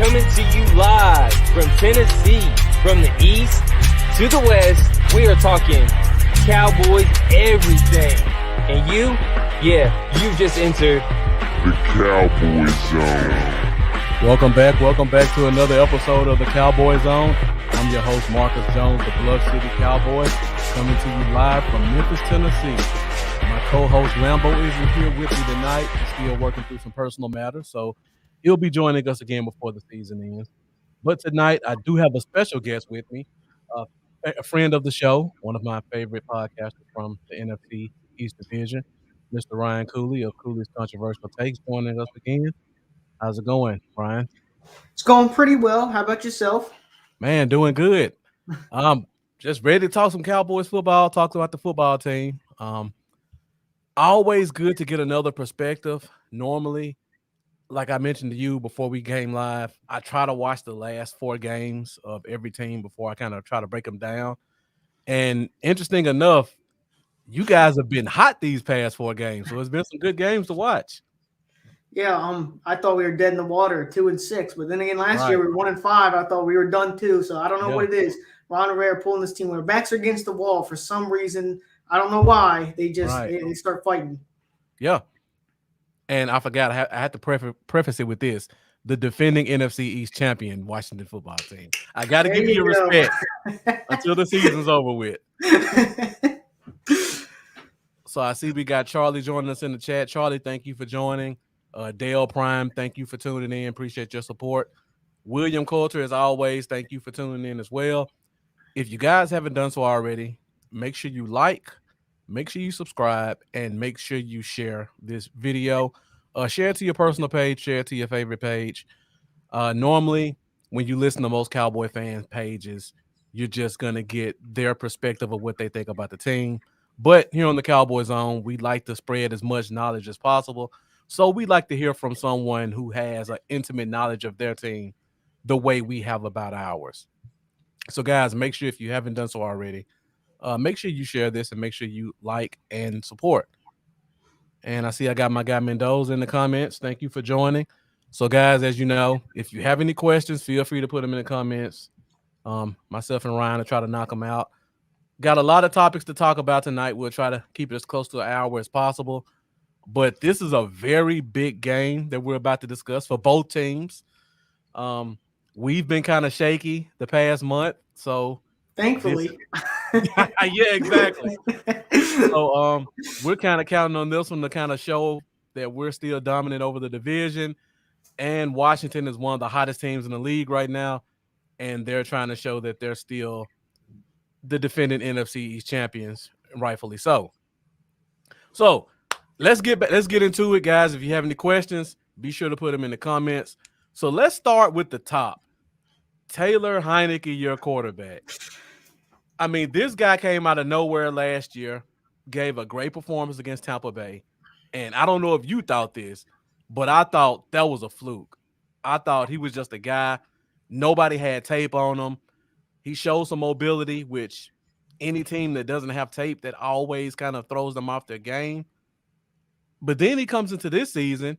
Coming to you live from Tennessee, from the east to the west. We are talking Cowboys everything. And you've just entered the Cowboy Zone. Welcome back to another episode of the Cowboy Zone. I'm your host, Marcus Jones, the Bluff City Cowboys, coming to you live from Memphis, Tennessee. My co-host Lambo isn't here with me tonight. He's still working through some personal matters, so he'll be joining us again before the season ends. But tonight, I do have a special guest with me, a friend of the show, one of my favorite podcasters from the NFC East Division, Mr. Ryan Cooley of Cooley's Controversial Takes, joining us again. How's it going, Ryan? It's going pretty well. How about yourself? Man, doing good. Just ready to talk some Cowboys football, talk about the football team. Always good to get another perspective. Normally, like I mentioned to you before we came live, I try to watch the last 4 games of every team before I kind of try to break them down. And interesting enough, you guys have been hot these past 4 games, so it's been some good games to watch. Yeah, I thought we were dead in the water, 2-6, but then again, last year we were 1-5. I thought we were done too. So I don't know what it is. Ron Rivera pulling this team. When their backs are against the wall for some reason, I don't know why. They just they start fighting. Yeah, and I forgot I had to preface it with this: the defending NFC East champion Washington football team. I got to give you respect until the season's over with. So I see we got Charlie joining us in the chat. Charlie, thank you for joining. Dale Prime, thank you for tuning in. Appreciate your support. William Coulter, as always, thank you for tuning in as well. If you guys haven't done so already, make sure you like, make sure you subscribe, and make sure you share this video. Share it to your personal page, share it to your favorite page. Normally, when you listen to most Cowboy fan pages, you're just going to get their perspective of what they think about the team. But here on the Cowboy Zone, we like to spread as much knowledge as possible. So we like to hear from someone who has an intimate knowledge of their team the way we have about ours. So, guys, make sure if you haven't done so already, make sure you share this and make sure you like and support. And I see I got my guy Mendoza in the comments. Thank you for joining. So, guys, as you know, if you have any questions, feel free to put them in the comments. Myself and Ryan will try to knock them out. Got a lot of topics to talk about tonight. We'll try to keep it as close to an hour as possible. But this is a very big game that we're about to discuss for both teams. We've been kind of shaky the past month, so thankfully. Yeah, exactly. So we're kind of counting on this one to kind of show that we're still dominant over the division. And Washington is one of the hottest teams in the league right now, and they're trying to show that they're still the defending NFC East champions, rightfully so. So let's get into it, guys. If you have any questions, be sure to put them in the comments. So let's start with the top. Taylor Heinicke, your quarterback. I mean, this guy came out of nowhere last year, gave a great performance against Tampa Bay. And I don't know if you thought this, but I thought that was a fluke. I thought he was just a guy. Nobody had tape on him. He showed some mobility, which any team that doesn't have tape, that always kind of throws them off their game. But then he comes into this season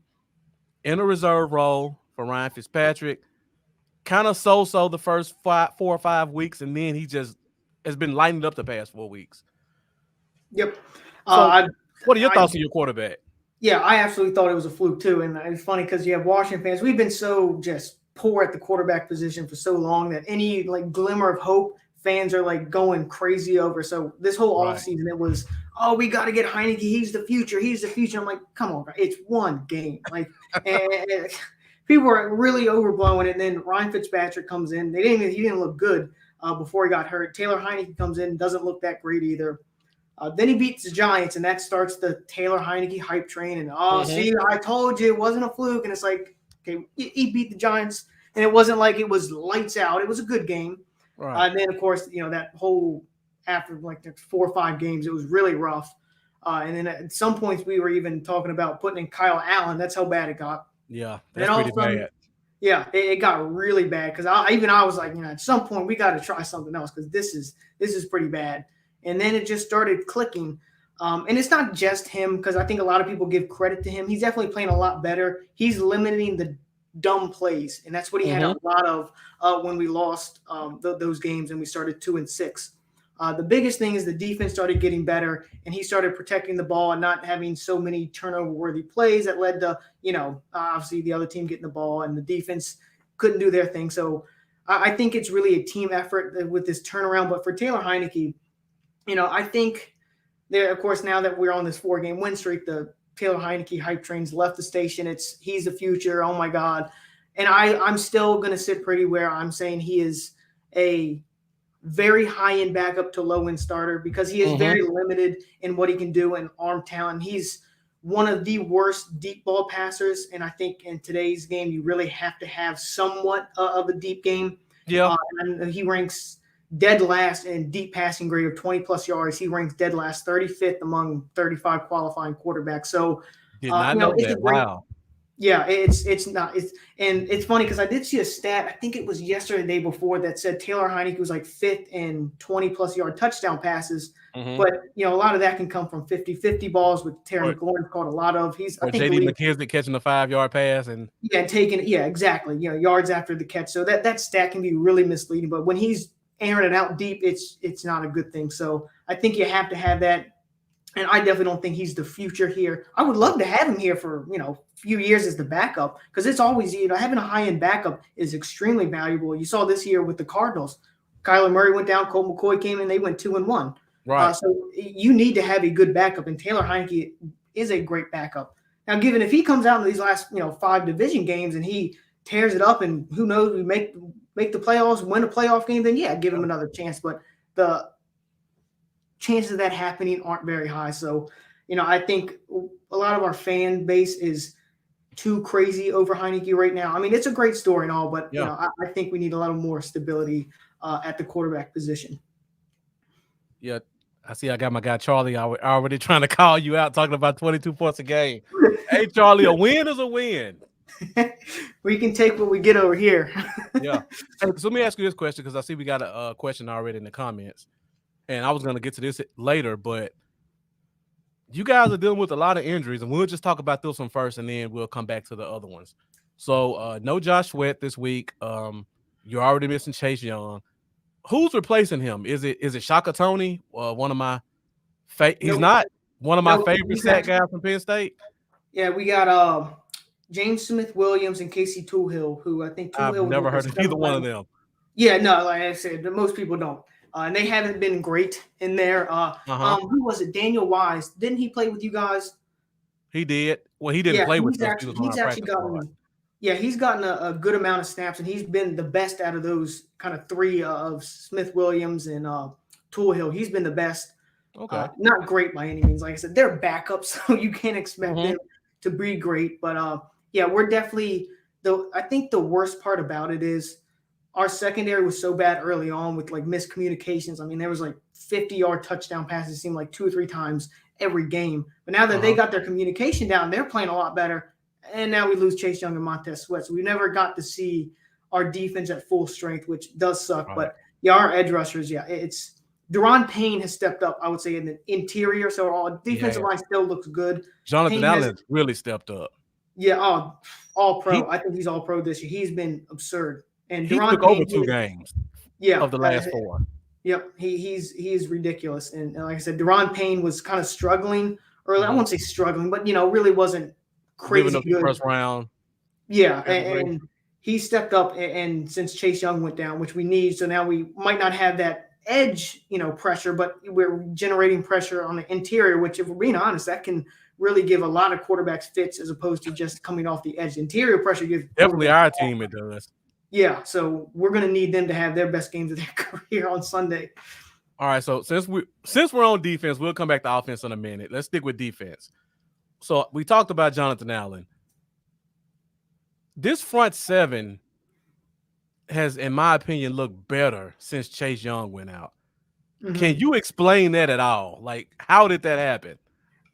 in a reserve role for Ryan Fitzpatrick, kind of so-so the first 4 or 5 weeks, and then he just has been lighting up the past 4 weeks. Yep. So what are your thoughts on your quarterback? Yeah, I absolutely thought it was a fluke too. And it's funny because you have Washington fans. We've been so just poor at the quarterback position for so long that any glimmer of hope, fans are going crazy over. So this whole offseason, it was, we got to get Heinicke. He's the future. He's the future. I'm like, come on, it's one game. And people were really overblowing it. And then Ryan Fitzpatrick comes in. He didn't look good before he got hurt. Taylor Heinicke comes in, doesn't look that great either. Then he beats the Giants, and that starts the Taylor Heinicke hype train. And see, I told you it wasn't a fluke. And it's like, okay, he beat the Giants, and it wasn't like it was lights out. It was a good game. Right. And then, of course, that whole after the 4 or 5 games, it was really rough. And then at some points, we were even talking about putting in Kyle Allen. That's how bad it got. Yeah, that's pretty bad. Yeah, it got really bad because I was like, at some point we got to try something else because this is pretty bad. And then it just started clicking. And it's not just him because I think a lot of people give credit to him. He's definitely playing a lot better. He's limiting dumb plays, and that's what he had a lot of when we lost those games and we started 2-6. The biggest thing is the defense started getting better, and he started protecting the ball and not having so many turnover-worthy plays that led to, obviously the other team getting the ball and the defense couldn't do their thing. So I think it's really a team effort with this turnaround. But for Taylor Heinicke, I think there, of course, now that we're on this 4-game win streak, the Taylor Heinicke hype train's left the station. He's the future. Oh my God. And I'm still going to sit pretty where I'm saying he is a very high-end backup to low-end starter because he is very limited in what he can do in arm talent. He's one of the worst deep ball passers, and I think in today's game you really have to have somewhat of a deep game. Yeah, and he ranks dead last in deep passing grade of 20-plus yards. He ranks dead last, 35th among 35 qualifying quarterbacks. So, did not know that. Wow. Yeah, it's not. It's funny because I did see a stat, I think it was yesterday, the day before, that said Taylor Heinicke was like 5th in 20-plus yard touchdown passes. But, a lot of that can come from 50-50 balls, with Terry McLaurin caught a lot of. I think J.D. McKissick catching the 5-yard pass. Exactly. Yards after the catch. So that stat can be really misleading. But when he's airing it out deep, it's not a good thing. So I think you have to have that. And I definitely don't think he's the future here. I would love to have him here for, a few years as the backup, because it's always, having a high-end backup is extremely valuable. You saw this year with the Cardinals. Kyler Murray went down, Colt McCoy came in, they went 2-1. Right. So you need to have a good backup, and Taylor Heinicke is a great backup. Now, given if he comes out in these last, 5 division games and he tears it up and who knows, we make the playoffs, win a playoff game, then give him another chance. But the chances of that happening aren't very high. So, I think a lot of our fan base is too crazy over Heinicke right now. I mean, it's a great story and all, but I think we need a lot more stability at the quarterback position. Yeah, I see. I got my guy Charlie already trying to call you out, talking about 22 points a game. Hey, Charlie, a win is a win. We can take what we get over here. Yeah. Hey, so let me ask you this question, because I see we got a question already in the comments, and I was going to get to this later, but you guys are dealing with a lot of injuries, and we'll just talk about this one first, and then we'll come back to the other ones. So no Josh Sweat this week. You're already missing Chase Young. Who's replacing him? Is it Shaka Toney? One of my he's not one of my favorite sack guys from Penn State. Yeah, we got James Smith-Williams and Casey Twohill, who I think Twohill. I've never heard of either one of them. Yeah, no, like I said, most people don't. And they haven't been great in there. Who was it? Daniel Wise. Didn't he play with you guys? He did. Well, he didn't play with us. He's gotten a good amount of snaps, and he's been the best out of those kind of 3 of Smith-Williams and Twohill. He's been the best. Okay. Not great by any means. Like I said, they're backups, so you can't expect them to be great. But, we're definitely – I think the worst part about it is our secondary was so bad early on with, like, miscommunications. I mean, there was, like, 50-yard touchdown passes, seemed like 2 or 3 times every game. But now that they got their communication down, they're playing a lot better. And now we lose Chase Young and Montez Sweat. So we never got to see our defense at full strength, which does suck. Right. But, our edge rushers, it's Deron Payne has stepped up, I would say, in the interior. So our defensive line still looks good. Jonathan Allen really stepped up. Yeah, all pro. I think he's all pro this year. He's been absurd. And he took over 2 games of the last 4. Yep, he is ridiculous. And like I said, Deron Payne was kind of struggling early. I won't say struggling, but, really wasn't crazy good. First round. Yeah, and he stepped up, and since Chase Young went down, which we need, so now we might not have that edge, pressure, but we're generating pressure on the interior, which, if we're being honest, that can really give a lot of quarterbacks fits as opposed to just coming off the edge. Interior pressure gives definitely our team it does. Yeah, so we're going to need them to have their best games of their career on Sunday. All right, so since we're on defense, we'll come back to offense in a minute. Let's stick with defense. So we talked about Jonathan Allen. This front 7 has, in my opinion, looked better since Chase Young went out. Can you explain that at all? Like, how did that happen?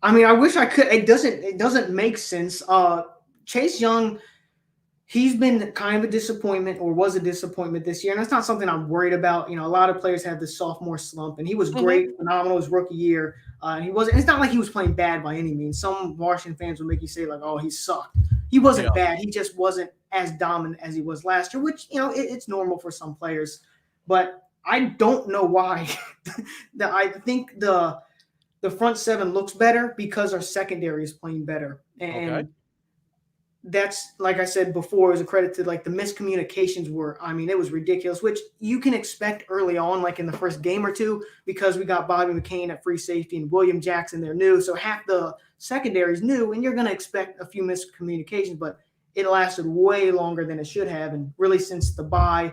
I mean, I wish I could. It doesn't make sense. Chase Young, he's been kind of a disappointment, or was a disappointment this year, and that's not something I'm worried about. A lot of players have this sophomore slump, and he was great, phenomenal his rookie year. He wasn't. It's not like he was playing bad by any means. Some Washington fans will make you say, like, "Oh, he sucked." He wasn't bad. He just wasn't as dominant as he was last year, which, it's normal for some players. But I don't know why. I think the front seven looks better because our secondary is playing better. And that's, like I said before, it was a credit to like the miscommunications it was ridiculous, which you can expect early on, like in the first game or two, because we got Bobby McCain at free safety and William Jackson, they're new. So half the secondary is new, and you're going to expect a few miscommunications, but it lasted way longer than it should have. And really since the bye,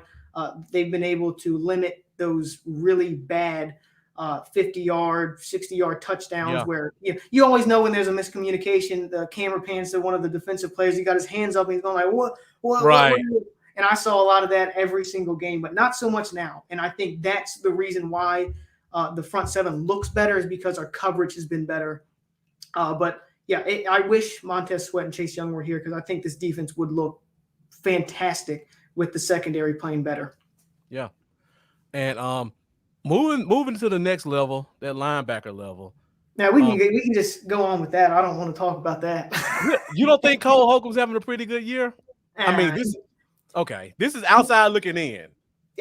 they've been able to limit those really bad 50-yard, 60-yard touchdowns where you always know when there's a miscommunication. The camera pans to one of the defensive players. He got his hands up and he's going like, what? Right. And I saw a lot of that every single game, but not so much now. And I think that's the reason why the front seven looks better, is because our coverage has been better. I wish Montez Sweat and Chase Young were here, because I think this defense would look fantastic with the secondary playing better. Yeah. And moving to the next level, that linebacker level. Now we can just go on with that. I don't want to talk about that. You don't think Cole Holcomb's having a pretty good year? This is outside looking in.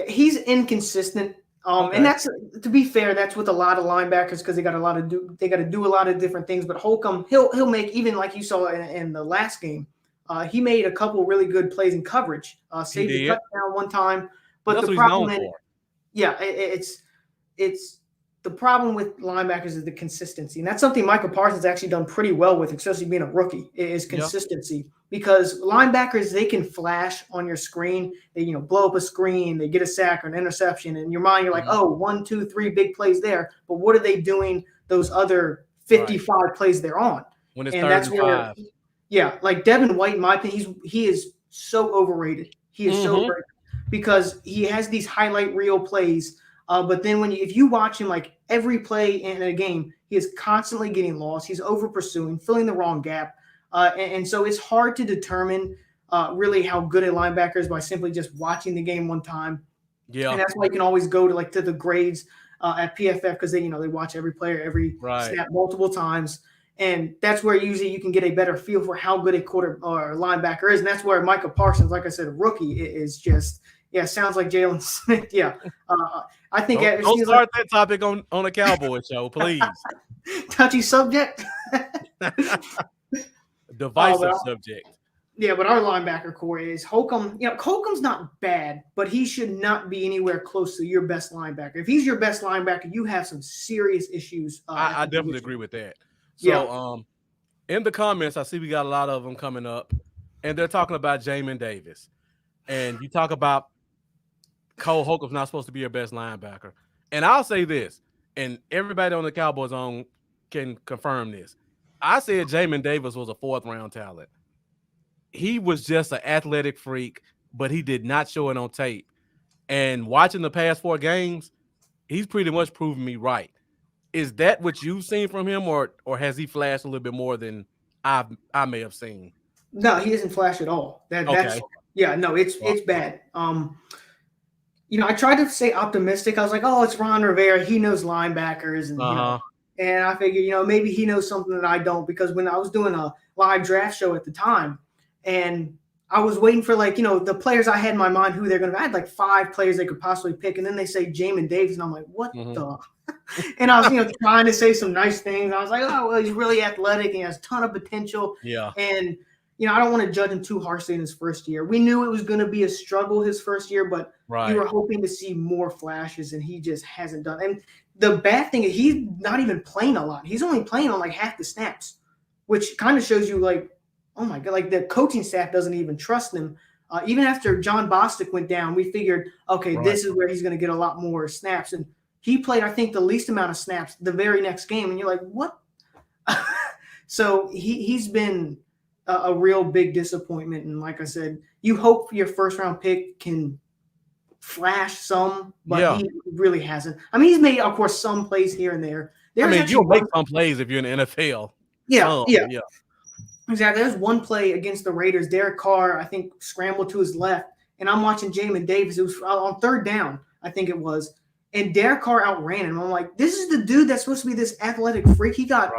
He's inconsistent. And that's, to be fair, that's with a lot of linebackers, because they got to do a lot of different things. But Holcomb, he'll make, even like you saw in the last game, he made a couple really good plays in coverage. Saved a touchdown one time. But that's the problem it's the problem with linebackers is the consistency. And that's something Michael Parsons actually done pretty well with, especially being a rookie, is consistency. Because linebackers, they can flash on your screen. They, blow up a screen, they get a sack or an interception. In your mind, you're like, 1, 2, 3 big plays there. But what are they doing those other 55 plays they're on? When it's 35. Like Devin White, in my opinion, he is so overrated. He is so overrated because he has these highlight reel plays. But then if you watch him, like every play in a game, he is constantly getting lost. He's over pursuing, filling the wrong gap. And so it's hard to determine really how good a linebacker is by simply just watching the game one time. Yeah. And that's why you can always go to the grades at PFF, because they watch every player, every snap multiple times. And that's where usually you can get a better feel for how good a quarter or linebacker is. And that's where Michael Parsons, like I said, a rookie, is just – sounds like Jalen Smith. I think don't start that topic on a Cowboys show, please. Touchy subject. Divisive subject. Yeah, but our linebacker core is Holcomb. Holcomb's not bad, but he should not be anywhere close to your best linebacker. If he's your best linebacker, you have some serious issues. I definitely agree with that. So, in the comments, I see we got a lot of them coming up, and they're talking about Jamin Davis. And you talk about Cole Holcomb's not supposed to be your best linebacker. And I'll say this, and everybody on the Cowboys on can confirm this. I said Jamin Davis was a 4th-round talent. He was just an athletic freak, but he did not show it on tape. And watching the past 4 games, he's pretty much proven me right. Is that what you've seen from him, or has he flashed a little bit more than I may have seen? No, he doesn't flash at all. It's bad. I tried to stay optimistic. I was like, it's Ron Rivera. He knows linebackers. And, and I figured, maybe he knows something that I don't, because when I was doing a live draft show at the time, and I was waiting for the players I had in my mind, who they're going to – I had like 5 players they could possibly pick. And then they say Jamin Davis. And I'm like, what the – and I was, trying to say some nice things. I was like, he's really athletic and he has a ton of potential. Yeah. And – I don't want to judge him too harshly in his first year. We knew it was going to be a struggle his first year, but we were hoping to see more flashes, and he just hasn't done. And the bad thing is he's not even playing a lot. He's only playing on like half the snaps, which kind of shows you oh my God, the coaching staff doesn't even trust him. Even after John Bostic went down, we figured, this is where he's going to get a lot more snaps. And he played, I think, the least amount of snaps the very next game. And you're like, what? So he's been – a real big disappointment. And like I said, you hope your 1st-round pick can flash some, but he really hasn't. He's made, of course, some plays here and there. You'll make some plays if you're in the NFL. Yeah. Exactly. There's one play against the Raiders. Derek Carr, I think, scrambled to his left, and I'm watching Jamin Davis. It was on 3rd down, I think it was, and Derek Carr outran him. I'm like, this is the dude that's supposed to be this athletic freak. He got,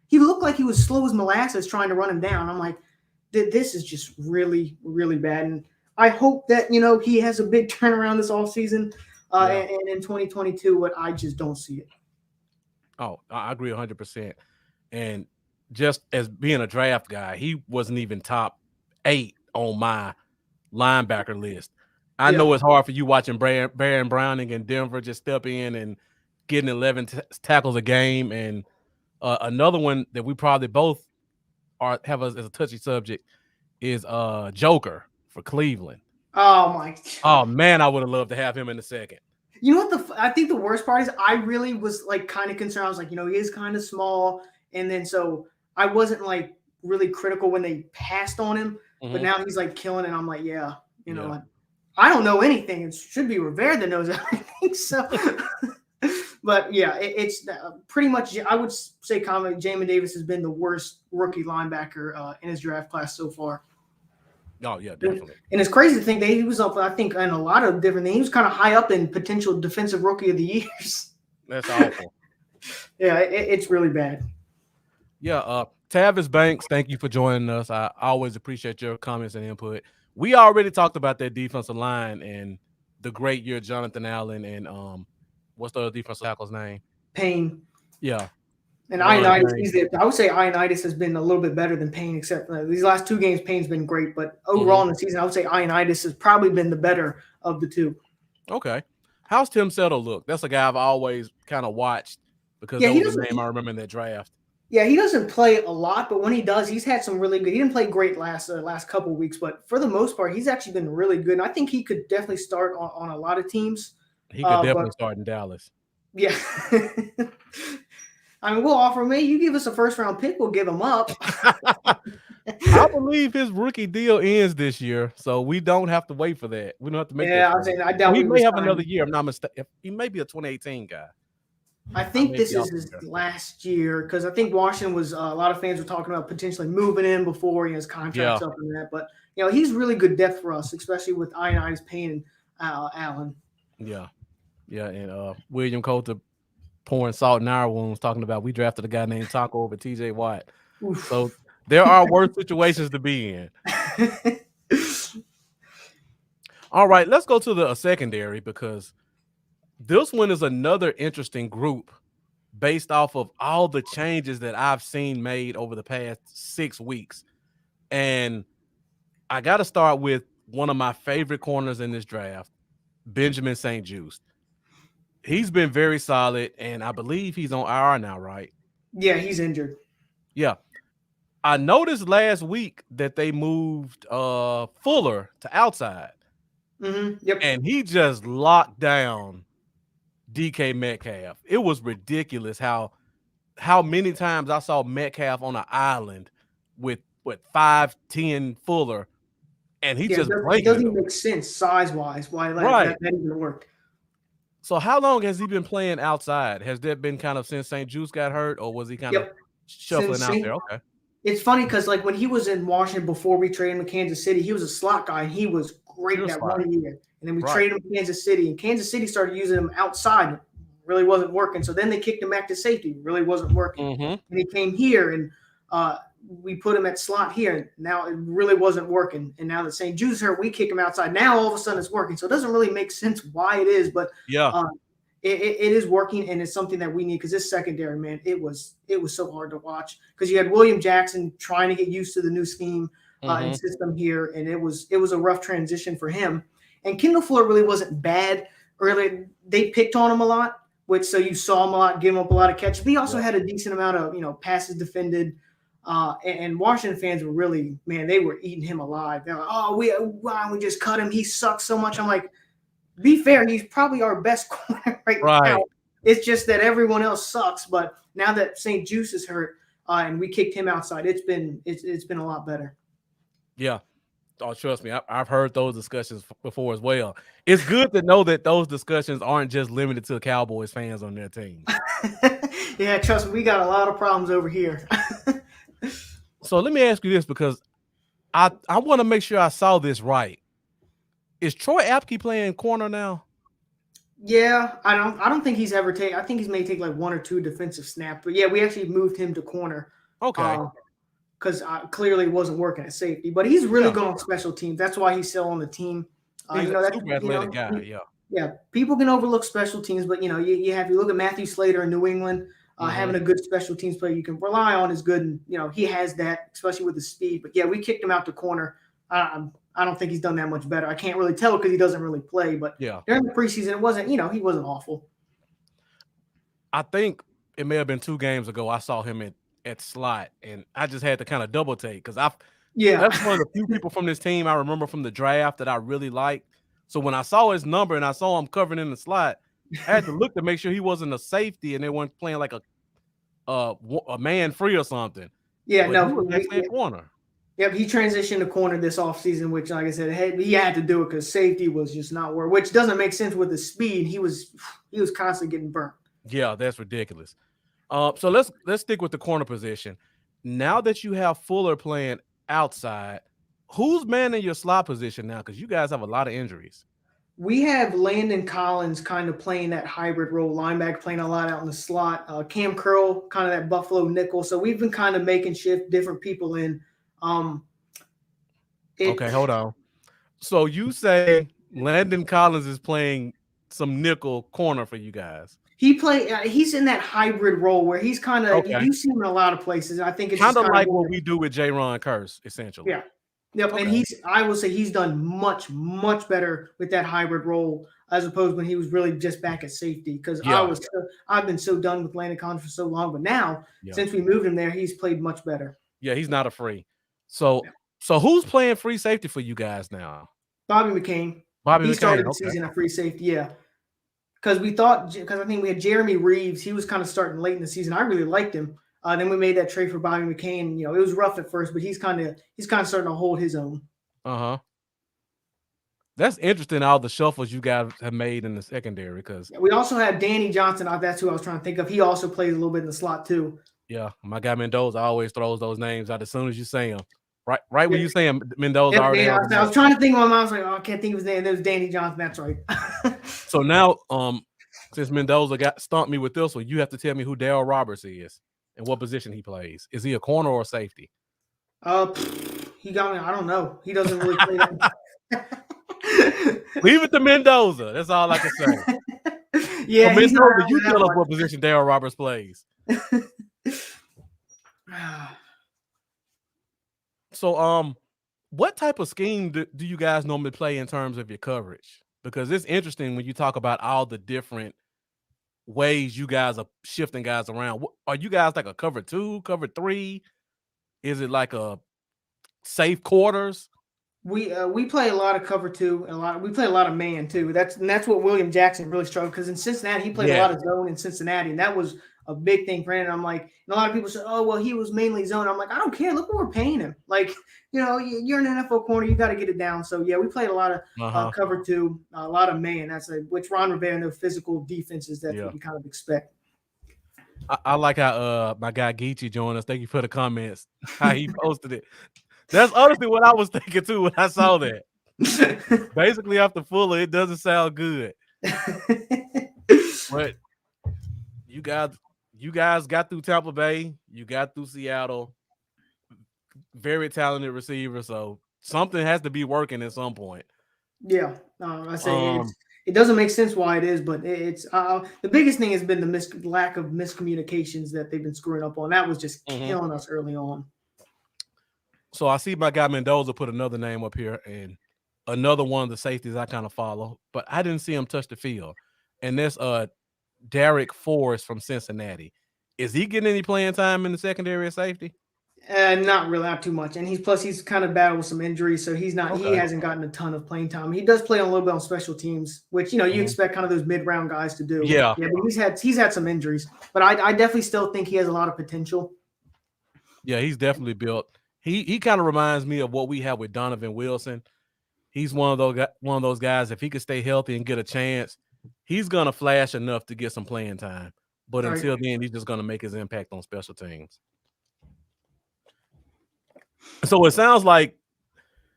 he looked like he was slow as molasses trying to run him down. I'm like, this is just really, really bad. And I hope that, he has a big turnaround this offseason and in 2022, but I just don't see it. Oh, I agree 100%. And just as being a draft guy, he wasn't even top 8 on my linebacker list. I know it's hard for you watching Baron Browning in Denver just step in and getting 11 tackles a game. And another one that we probably both have as a touchy subject is Joker for Cleveland. Oh, my God. Oh, man, I would have loved to have him in the second. You know what? I think the worst part is I really was like kind of concerned. I was like, he is kind of small. And then so I wasn't like really critical when they passed on him. Mm-hmm. But now he's like killing it. I'm like, like, I don't know anything. It should be Rivera that knows everything. So, but it's pretty much, I would say Jamin Davis has been the worst rookie linebacker in his draft class so far. Oh, yeah, definitely. And it's crazy to think that he was up, I think, in a lot of different things. He was kind of high up in potential defensive rookie of the years. That's awful. It's really bad. Yeah, Tavis Banks, thank you for joining us. I always appreciate your comments and input. We already talked about that defensive line and the great year Jonathan Allen and what's the other defensive tackle's name? Payne. Yeah. And Ioannidis, I would say Ioannidis has been a little bit better than Payne, except these last 2 games, Payne's been great. But overall in the season, I would say Ioannidis has probably been the better of the 2. Okay. How's Tim Settle look? That's a guy I've always kind of watched because that was the name I remember in that draft. Yeah, he doesn't play a lot, but when he does, he's had some really good. He didn't play great last couple of weeks, but for the most part, he's actually been really good. And I think he could definitely start on a lot of teams. He could definitely start in Dallas. Yeah. I mean, we'll offer him. You give us a first-round pick, we'll give him up. I believe his rookie deal ends this year, so we don't have to wait for that. We don't have to make. Yeah, I'm saying I doubt he may have another year. I'm not mistaken. He may be a 2018 guy. I think this is his last year because I think Washington was a lot of fans were talking about potentially moving in before his contract's up and that. But he's really good depth for us, especially with Ioannidis, Payne, and Allen. Yeah, and William Coulter pouring salt in our wounds, talking about we drafted a guy named Taco over TJ Watt. Oof. So there are worse situations to be in. All right, let's go to the secondary because this one is another interesting group based off of all the changes that I've seen made over the past 6 weeks. And I got to start with one of my favorite corners in this draft, Benjamin St-Juste. He's been very solid, and I believe he's on IR now, right? Yeah, he's injured. Yeah. I noticed last week that they moved Fuller to outside. Mm-hmm. Yep. And he just locked down DK Metcalf. It was ridiculous how many times I saw Metcalf on an island with 5'10" Fuller, and he just it doesn't even make sense size-wise why that even worked. So how long has he been playing outside? Has that been kind of since St-Juste got hurt, or was he kind of shuffling out there? Okay. It's funny because when he was in Washington before we traded him to Kansas City, he was a slot guy, and he was great that 1 year. And then we traded him to Kansas City, and Kansas City started using him outside. Really wasn't working. So then they kicked him back to safety. Really wasn't working. Mm-hmm. And he came here, and we put him at slot here. And now it really wasn't working. And now that St-Juste hurt, we kick him outside. Now all of a sudden it's working. So it doesn't really make sense why it is, but it is working, and it's something that we need because this secondary, man, it was so hard to watch because you had William Jackson trying to get used to the new scheme and system here, and it was a rough transition for him. And Kendall Fuller really wasn't bad early. They picked on him a lot, so you saw him a lot, give him up a lot of catches. But he also had a decent amount of passes defended. And Washington fans were really, man, they were eating him alive. They're like, why don't we just cut him? He sucks so much. I'm like, be fair, he's probably our best corner right now. It's just that everyone else sucks. But now that St-Juste is hurt and we kicked him outside, it's been a lot better. Yeah. Oh, trust me, I've heard those discussions before as well. It's good to know that those discussions aren't just limited to Cowboys fans on their team. Yeah, trust me, we got a lot of problems over here. So let me ask you this because I want to make sure I saw this right. Is Troy Apke playing corner now? Yeah, I don't think he's ever I think he's may take like 1 or 2 defensive snaps, but yeah, we actually moved him to corner. Okay. because clearly it wasn't working at safety. But he's really good on special teams. That's why he's still on the team. He's a super athletic guy. Yeah, people can overlook special teams, but you look at Matthew Slater in New England, having a good special teams player you can rely on is good, and he has that, especially with the speed. But yeah, we kicked him out to corner. I don't think he's done that much better. I can't really tell because he doesn't really play. But during the preseason, it wasn't, he wasn't awful. I think it may have been 2 games ago I saw him at slot, and I just had to kind of double take because that's one of the few people from this team I remember from the draft that I really liked. So when I saw his number and I saw him covering in the slot, I had to look to make sure he wasn't a safety and they weren't playing like a man free or something. Yeah, but no, he was actually a corner. Yep, he transitioned to corner this offseason, which, like I said, he had to do it because safety was just not working, which doesn't make sense with the speed. He was constantly getting burnt. Yeah, that's ridiculous. So let's stick with the corner position. Now that you have Fuller playing outside, who's manning your slot position now? Because you guys have a lot of injuries. We have Landon Collins kind of playing that hybrid role, linebacker playing a lot out in the slot. Cam Curl, kind of that Buffalo nickel. So we've been kind of making shift different people in. Okay, hold on. So you say Landon Collins is playing some nickel corner for you guys? He's in that hybrid role where he's kind of you see him in a lot of places. I think it's kind of like what we do with J-Ron Curse, essentially. Yeah. Yep, okay. And I will say he's done much, much better with that hybrid role as opposed when he was really just back at safety. Because I've been so done with Landon Collins for so long, but now since we moved him there, he's played much better. Yeah, he's not a free. So who's playing free safety for you guys now? Bobby McCain. He started the season at free safety, Because I think we had Jeremy Reeves. He was kind of starting late in the season. I really liked him. Then we made that trade for Bobby McCain. It was rough at first, but he's kind of starting to hold his own. That's interesting. All the shuffles you guys have made in the secondary, because we also have Danny Johnson. That's who I was trying to think of. He also plays a little bit in the slot too. Yeah, my guy Mendoza always throws those names out as soon as you say them. Right when you say him, Mendoza already. I was trying to think of my mind. I was like, I can't think of his name. It was Danny Johnson. That's right. So now, since Mendoza stumped me with this one, you have to tell me who Daryl Roberts is and what position he plays. Is he a corner or a safety? He got me. I don't know. He doesn't really play that. Leave it to Mendoza. That's all I can say. Yeah, so Mendoza, you tell us what position Daryl Roberts plays. So, what type of scheme do you guys normally play in terms of your coverage? Because it's interesting when you talk about all the different ways you guys are shifting guys around. Are you guys like a cover 2, cover 3? Is it like a safe quarters? We play a lot of cover 2, and we play a lot of man too. That's what William Jackson really struggled, because in Cincinnati he played a lot of zone in Cincinnati, and that was a big thing for him. And I'm like, and a lot of people say, oh well, he was mainly zone. I'm like, I don't care. Look what we're paying him. Like, you're an NFL corner, you got to get it down. So yeah, we played a lot of cover 2, a lot of man. Which Ron Rivera and those physical defenses. That's what you kind of expect. I like how my guy Geechee joined us. Thank you for the comments. How he posted it. That's honestly what I was thinking too when I saw that. Basically, after Fuller, it doesn't sound good. But you guys got through Tampa Bay. You got through Seattle. Very talented receiver. So something has to be working at some point. Yeah, I say it doesn't make sense why it is, but it's the biggest thing has been the lack of miscommunications that they've been screwing up on. That was just killing us early on. So I see my guy Mendoza put another name up here, and another one of the safeties I kind of follow, but I didn't see him touch the field. And there's Derek Forrest from Cincinnati. Is he getting any playing time in the secondary at safety? Not really, not too much. And he's kind of battled with some injuries, so he's not. Okay. He hasn't gotten a ton of playing time. He does play a little bit on special teams, which you expect kind of those mid-round guys to do. Yeah. But he's had some injuries, but I definitely still think he has a lot of potential. Yeah, he's definitely built. He kind of reminds me of what we have with Donovan Wilson. He's one of those guys. If he could stay healthy and get a chance, he's gonna flash enough to get some playing time. But until then, he's just gonna make his impact on special teams. So it sounds like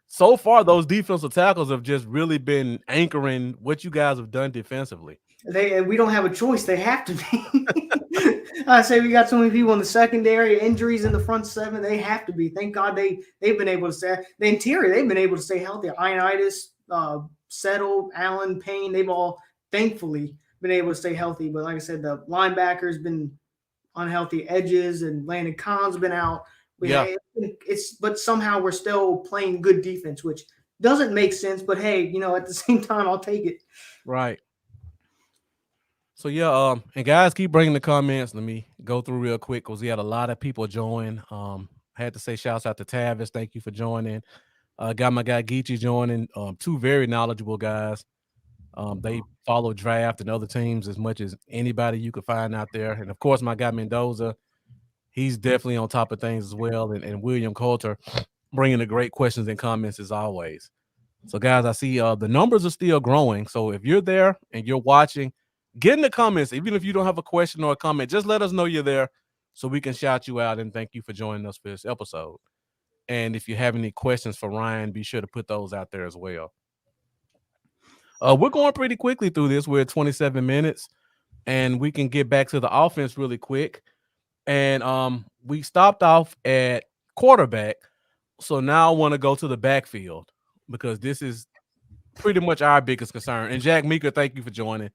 so far those defensive tackles have just really been anchoring what you guys have done defensively. We don't have a choice. They have to be. I say we got so many people in the secondary, injuries in the front seven. They have to be. Thank God they've been able to stay. The interior, they've been able to stay healthy. Ioannidis, Settle, Allen, Payne, they've all thankfully been able to stay healthy. But like I said, the linebackers been unhealthy, edges, and Landon Collins been out. But somehow we're still playing good defense, which doesn't make sense. But hey, at the same time, I'll take it. Right. So and guys, keep bringing the comments. Let me go through real quick because we had a lot of people join. Had to say shouts out to Tavis. Thank you for joining. Got my guy Geechee joining. Two very knowledgeable guys. They follow draft and other teams as much as anybody you could find out there. And of course, my guy Mendoza, he's definitely on top of things as well. And William Coulter bringing the great questions and comments as always. So guys, I see the numbers are still growing. So if you're there and you're watching, get in the comments. Even if you don't have a question or a comment, just let us know you're there so we can shout you out and thank you for joining us for this episode. And if you have any questions for Ryan, be sure to put those out there as well. We're going pretty quickly through this. We're at 27 minutes, and we can get back to the offense really quick. And we stopped off at quarterback, so now I want to go to the backfield because this is pretty much our biggest concern. And Jack Meeker, thank you for joining.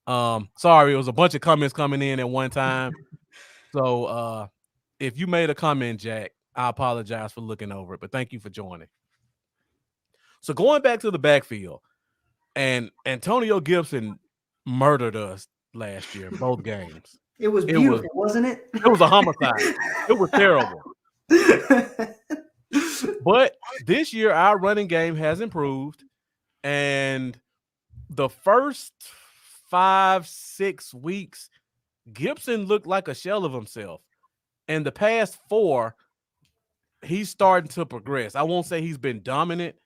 Sorry, it was a bunch of comments coming in at one time. So if you made a comment, Jack, I apologize for looking over it, but thank you for joining. So going back to the backfield, and Antonio Gibson murdered us last year, both games. It was beautiful, wasn't it? It was a homicide. It was terrible. But this year, our running game has improved, and the first 5-6 weeks, Gibson looked like a shell of himself. And the past 4, he's starting to progress. I won't say he's been dominant,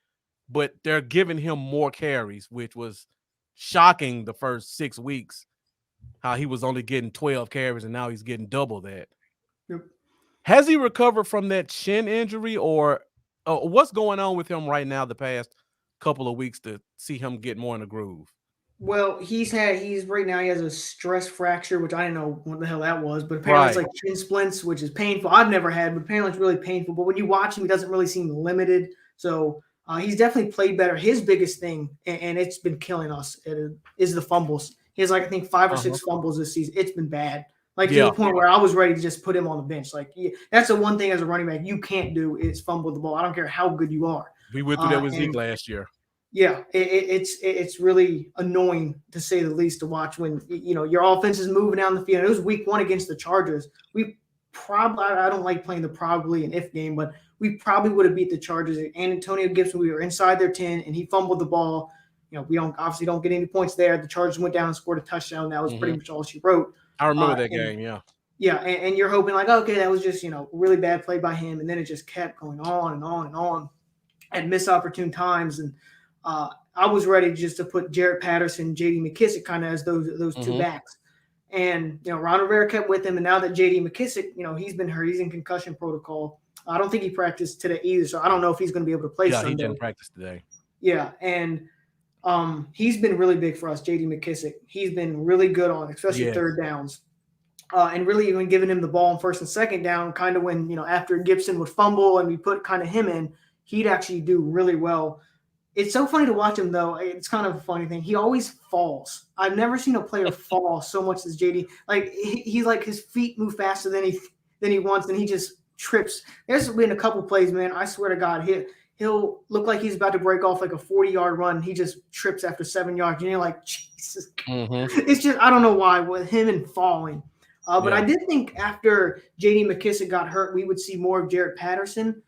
but they're giving him more carries, which was shocking the first 6 weeks, how he was only getting 12 carries and now he's getting double that. Yep. Has he recovered from that shin injury, or what's going on with him right now the past couple of weeks to see him get more in the groove? Well, right now he has a stress fracture, which I didn't know what the hell that was, but apparently it's like shin splints, which is painful. I've never had, but apparently it's really painful. But when you watch him, he doesn't really seem limited. So he's definitely played better. His biggest thing, and it's been killing us, is the fumbles. He has I think 5 or 6 fumbles this season. It's been bad. To the point where I was ready to just put him on the bench. That's the one thing as a running back you can't do is fumble the ball. I don't care how good you are. We went through that with Zeke last year. Yeah, it's really annoying to say the least to watch when your offense is moving down the field. It was week 1 against the Chargers. I don't like playing the probably and if game, but we probably would have beat the Chargers. And Antonio Gibson, we were inside their 10 and he fumbled the ball. We don't get any points there. The Chargers went down and scored a touchdown. That was pretty much all she wrote. I remember that game, yeah. Yeah, and you're hoping okay, that was just, really bad play by him. And then it just kept going on and on and on at missed opportune times. And I was ready just to put Jarrett Patterson, J.D. McKissick kind of as those two backs. And, Ron Rivera kept with him. And now that J.D. McKissick, he's been hurt. He's in concussion protocol. I don't think he practiced today either. So I don't know if he's going to be able to play Sunday. He didn't practice today. Yeah, and he's been really big for us, J.D. McKissick. He's been really good on, especially third downs. And really even giving him the ball on first and second down, kind of when, after Gibson would fumble and we put kind of him in, he'd actually do really well. It's so funny to watch him, though. It's kind of a funny thing. He always falls. I've never seen a player fall so much as JD. He's his feet move faster than he wants, and he just trips. There's been a couple plays, man. I swear to God, he'll look like he's about to break off like a 40-yard run. He just trips after 7 yards. And you're like, Jesus. It's just, I don't know why, with him and falling. But I did think after J.D. McKissick got hurt, we would see more of Jarrett Patterson.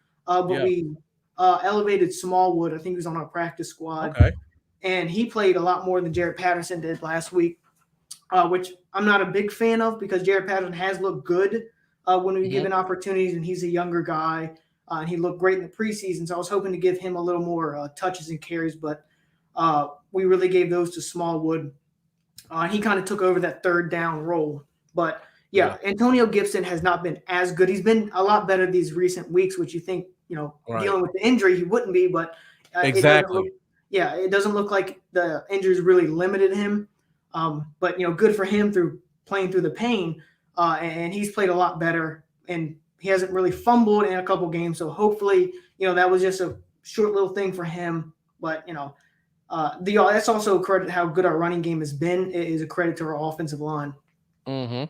We elevated Smallwood. I think he was on our practice squad. Okay. And he played a lot more than Jarrett Patterson did last week, which I'm not a big fan of because Jarrett Patterson has looked good when we given opportunities, and he's a younger guy. And he looked great in the preseason, so I was hoping to give him a little more touches and carries, but we really gave those to Smallwood. He kind of took over that third down role. But, Antonio Gibson has not been as good. He's been a lot better these recent weeks, which you think, dealing with the injury, he wouldn't be. But exactly. It doesn't look like the injuries really limited him. But good for him through playing through the pain, and he's played a lot better, and he hasn't really fumbled in a couple games. So hopefully, that was just a short little thing for him. But that's also a credit how good our running game has been. It is a credit to our offensive line. Mm-hmm.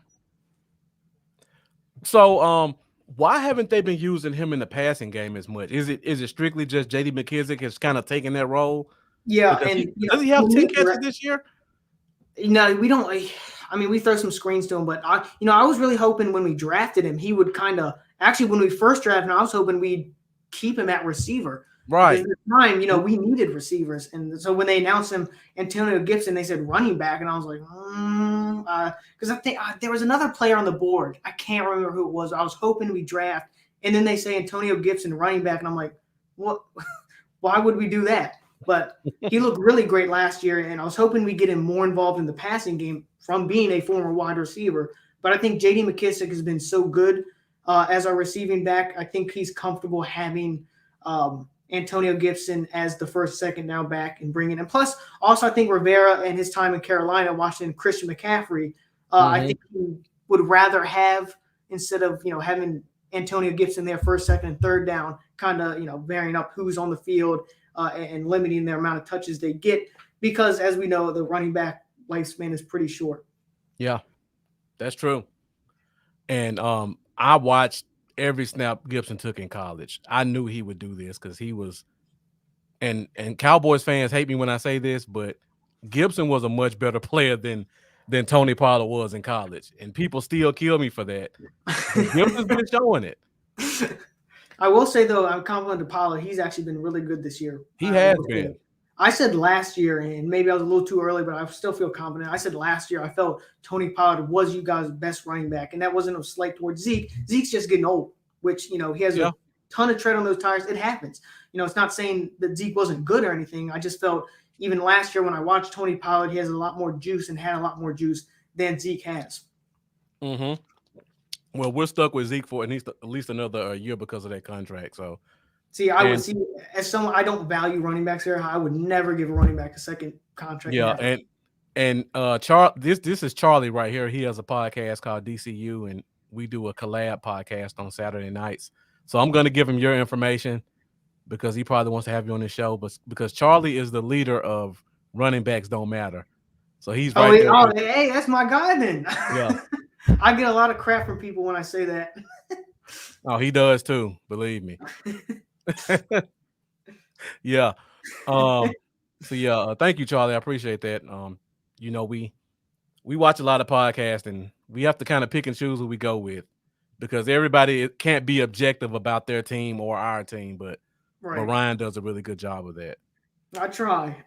So, why haven't they been using him in the passing game as much? Is it strictly just J.D. McKissick has kind of taken that role? Yeah, does he have 10 catches this year? No, we don't. I mean, we throw some screens to him, but I was really hoping when we drafted him, he would actually when we first drafted him, I was hoping we'd keep him at receiver. Right. Because at the time, we needed receivers, and so when they announced him, Antonio Gibson, they said running back, and I was like, because I think there was another player on the board. I can't remember who it was. I was hoping we draft, and then they say Antonio Gibson running back, and I'm like, what? Why would we do that? But he looked really great last year, and I was hoping we get him more involved in the passing game from being a former wide receiver. But I think J.D. McKissick has been so good as our receiving back. I think he's comfortable having Antonio Gibson as the first, second down back and bringing him. Plus, also I think Rivera and his time in Carolina watching Christian McCaffrey, I think he would rather have, instead of having Antonio Gibson there first, second, and third down, kind of varying up who's on the field and limiting their amount of touches they get, because as we know, the running back lifespan is pretty short. Yeah, that's true. And I watched every snap Gibson took in college. I knew he would do this because he was, and Cowboys fans hate me when I say this, but Gibson was a much better player than Tony Pollard was in college, and people still kill me for that. Gibson's been showing it. I will say though, I'm confident to Pollard. He's actually been really good this year. He has been. I said last year, and maybe I was a little too early, but I still feel confident. I said last year I felt Tony Pollard was you guys' best running back, and that wasn't a slight towards Zeke. Zeke's just getting old, which he has a ton of tread on those tires. It happens. It's not saying that Zeke wasn't good or anything. I just felt even last year when I watched Tony Pollard, he has a lot more juice and had a lot more juice than Zeke has. Mm-hmm. Well, we're stuck with Zeke for at least another year because of that contract. So. See, as someone, I don't value running backs here. I would never give a running back a second contract. Yeah, and this is Charlie right here. He has a podcast called DCU, and we do a collab podcast on Saturday nights. So I'm going to give him your information because he probably wants to have you on the show. But because Charlie is the leader of Running Backs Don't Matter, so he's right there. Hey, that's my guy then. Yeah, I get a lot of crap from people when I say that. Oh, he does too. Believe me. Yeah. So yeah, thank you, Charlie. I appreciate that. We watch a lot of podcasts, and we have to kind of pick and choose who we go with because everybody can't be objective about their team or our team, but Ryan does a really good job of that. I try.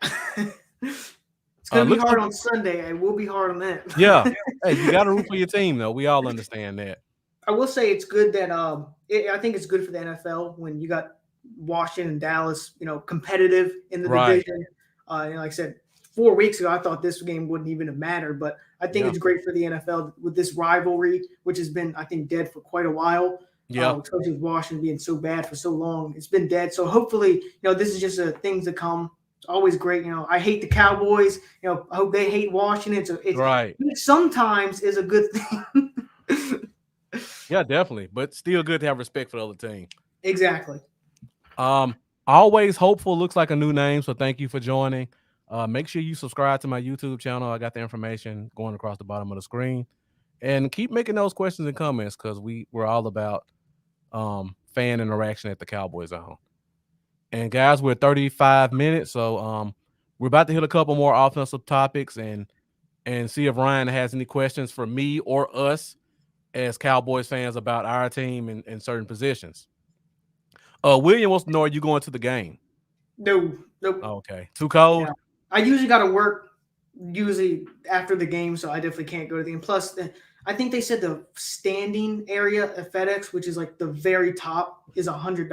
It's gonna be hard on Sunday. It will be hard on that. Yeah. Hey, you got to root for your team, though. We all understand that. I will say it's good that I think it's good for the NFL when you got Washington and Dallas, competitive in the division. Like I said, 4 weeks ago, I thought this game wouldn't even have mattered, but I think it's great for the NFL with this rivalry, which has been, I think, dead for quite a while. Yeah. Especially with Washington being so bad for so long. It's been dead. So hopefully, this is just things to come. It's always great. I hate the Cowboys. I hope they hate Washington. So it sometimes is a good thing. Yeah, definitely. But still good to have respect for the other team. Exactly. Always Hopeful looks like a new name, so thank you for joining. Make sure you subscribe to my YouTube channel. I got the information going across the bottom of the screen. And keep making those questions and comments because we're all about fan interaction at the Cowboys Zone. And guys, we're 35 minutes, so we're about to hit a couple more offensive topics and see if Ryan has any questions for me or us as Cowboys fans about our team in certain positions. William wants to know, are you going to the game? No. Okay. Too cold? Yeah. I usually got to work after the game, so I definitely can't go to the game. Plus, I think they said the standing area at FedEx, which is like the very top, is $100.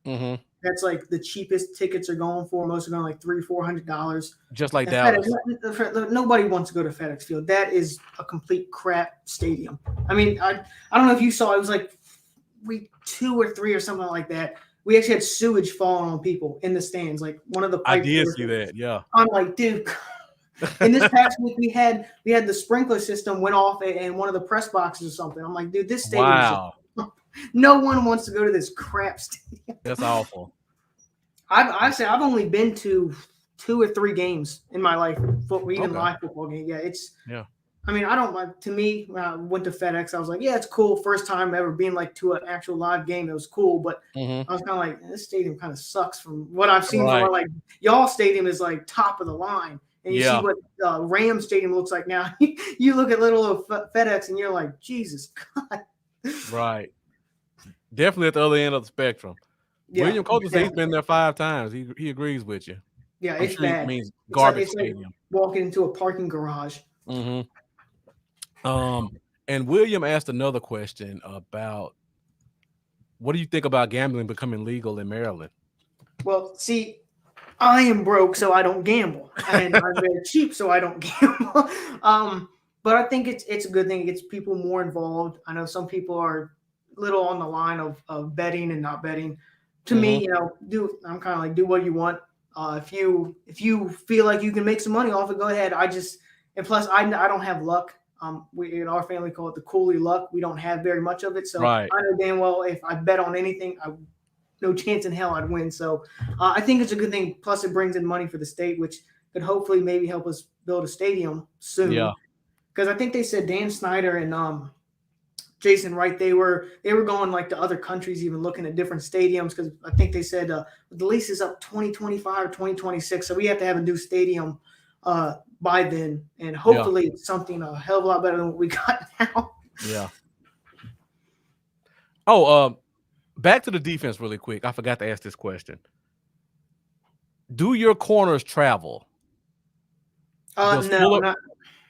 Mm-hmm. That's like the cheapest tickets are going for. Most are going like $300-$400. Just like Dallas. Nobody wants to go to FedEx Field. That is a complete crap stadium. I mean, I don't know if you saw. It was like week 2 or 3 or something like that. We actually had sewage falling on people in the stands. Like one of the. I did see that. Yeah. I'm like, dude, In this past week, we had the sprinkler system went off in one of the press boxes or something. I'm like, dude, this stadium. Wow. No one wants to go to this crap stadium. That's awful. I've only been to 2 or 3 games in my life, even live football game. Yeah, I mean, I don't like. To me, when I went to FedEx, I was like, yeah, it's cool. First time ever being like to an actual live game. It was cool, but I was kind of like, this stadium kind of sucks from what I've seen. From like y'all stadium is like top of the line, and you see what Rams Stadium looks like now. You look at little FedEx, and you're like, Jesus God. Right. Definitely at the other end of the spectrum. Yeah, William Coulter said he's been there 5 times. He agrees with you. Yeah, it's bad. It means garbage it's stadium. Like walking into a parking garage. Mm-hmm. And William asked another question about what do you think about gambling becoming legal in Maryland? Well, see, I am broke, so I don't gamble, and I'm very cheap, so I don't gamble. But I think it's a good thing. It gets people more involved. I know some people are little on the line of betting and not betting. To me, I'm kind of like, do what you want. If you feel like you can make some money off it, go ahead. And plus I don't have luck. We in our family call it the Cooley luck. We don't have very much of it, so I know damn well if I bet on anything, no chance in hell I'd win. So I think it's a good thing. Plus, it brings in money for the state, which could hopefully maybe help us build a stadium soon. Yeah, because I think they said Dan Snyder and Jason Wright, they were going like to other countries, even looking at different stadiums. Because I think they said the lease is up 2025 or 2026, so we have to have a new stadium by then, and hopefully it's something a hell of a lot better than what we got now. Yeah. Oh, back to the defense really quick. I forgot to ask this question. Do your corners travel? No,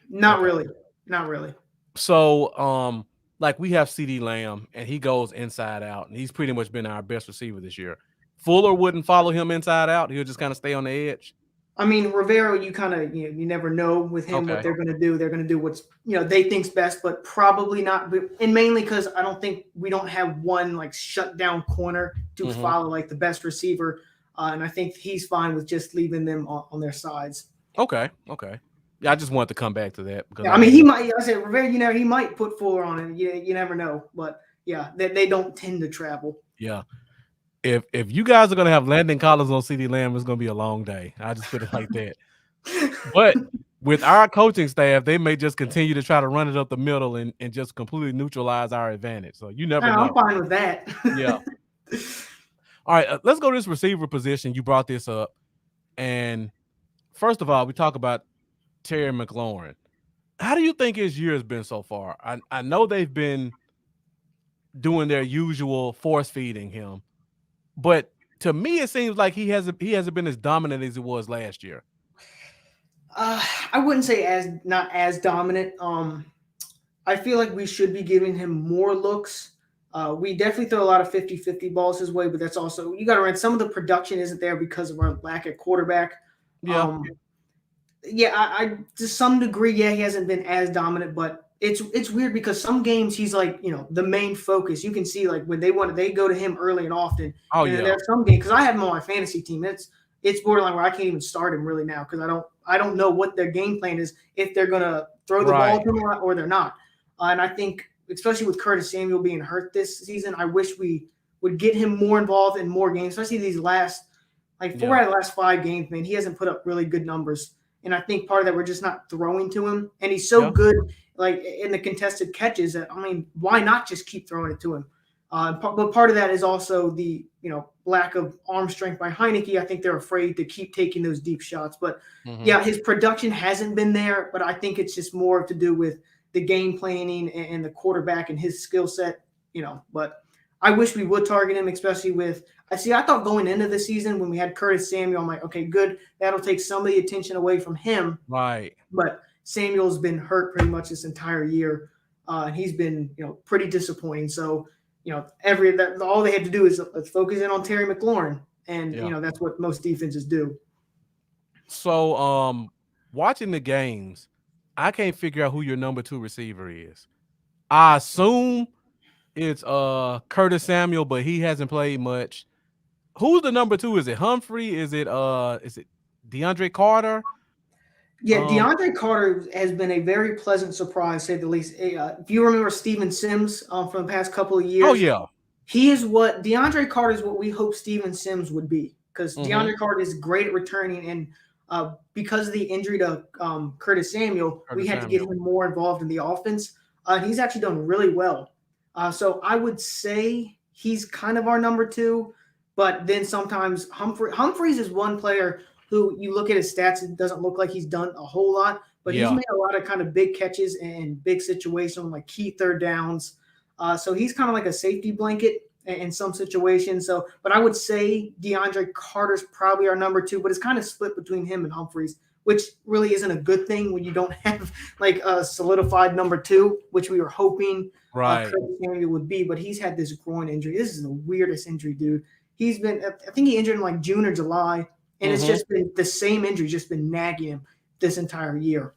not really. Not really. So, like we have CD Lamb, and he goes inside out, and he's pretty much been our best receiver this year. Fuller wouldn't follow him inside out. He'll just kind of stay on the edge. I mean, Rivero, you kind of you never know with him what they're going to do. They're going to do what's they think's best, but probably not. And mainly because I don't think we don't have one like shut down corner to follow like the best receiver, and I think he's fine with just leaving them on their sides. Okay. Yeah, I just wanted to come back to that. Because I mean, he might. I said Rivera, he might put Fuller on it. You never know, but yeah, they don't tend to travel. Yeah. If you guys are going to have Landon Collins on CD Lamb, it's going to be a long day. I just put it like that. But with our coaching staff, they may just continue to try to run it up the middle and just completely neutralize our advantage. So you never know. I'm fine with that. Yeah. All right, let's go to this receiver position. You brought this up. And first of all, we talk about Terry McLaurin. How do you think his year has been so far? I know they've been doing their usual force feeding him. But to me, it seems like he hasn't been as dominant as he was last year. I wouldn't say not as dominant. I feel like we should be giving him more looks. We definitely throw a lot of 50-50 balls his way, but that's also you got to run. Some of the production isn't there because of our lack at quarterback. Yeah, I to some degree, he hasn't been as dominant, but. It's weird because some games he's like, the main focus. You can see like when they go to him early and often. Oh, and yeah. There's some games because I have him on my fantasy team. It's borderline where I can't even start him really now because I don't know what their game plan is if they're gonna throw the ball to him or they're not. And I think especially with Curtis Samuel being hurt this season, I wish we would get him more involved in more games, especially these last 4 out of the last 5 games. Man, he hasn't put up really good numbers, and I think part of that we're just not throwing to him, and he's so good. Like in the contested catches, I mean, why not just keep throwing it to him? But part of that is also the lack of arm strength by Heineke. I think they're afraid to keep taking those deep shots. But his production hasn't been there. But I think it's just more to do with the game planning and the quarterback and his skill set. But I wish we would target him, especially with. I thought going into the season when we had Curtis Samuel, I'm like, okay, good. That'll take some of the attention away from him. Right. But Samuel's been hurt pretty much this entire year, and he's been, pretty disappointing. So, all they had to do is let's focus in on Terry McLaurin, and that's what most defenses do. So, watching the games, I can't figure out who your number 2 receiver is. I assume it's Curtis Samuel, but he hasn't played much. Who's the number 2? Is it Humphrey? Is it Deandre Carter? Yeah, Deandre Carter has been a very pleasant surprise, to say the least. If you remember Steven Sims from the past couple of years, oh yeah, he is what Deandre Carter is what we hope Steven Sims would be, because Deandre Carter is great at returning, and because of the injury to Curtis Samuel, we had to get him more involved in the offense. He's actually done really well. So I would say he's kind of our number 2, but then sometimes Humphreys is one player who you look at his stats, it doesn't look like he's done a whole lot, but he's made a lot of kind of big catches and big situations, like key third downs. So he's kind of like a safety blanket in some situations. So, but I would say DeAndre Carter's probably our number 2, but it's kind of split between him and Humphreys, which really isn't a good thing when you don't have like a solidified number 2, which we were hoping Curtis Samuel would be. But he's had this groin injury. This is the weirdest injury, dude. He's been, I think he injured in like June or July, and it's just been the same injury, just been nagging him this entire year.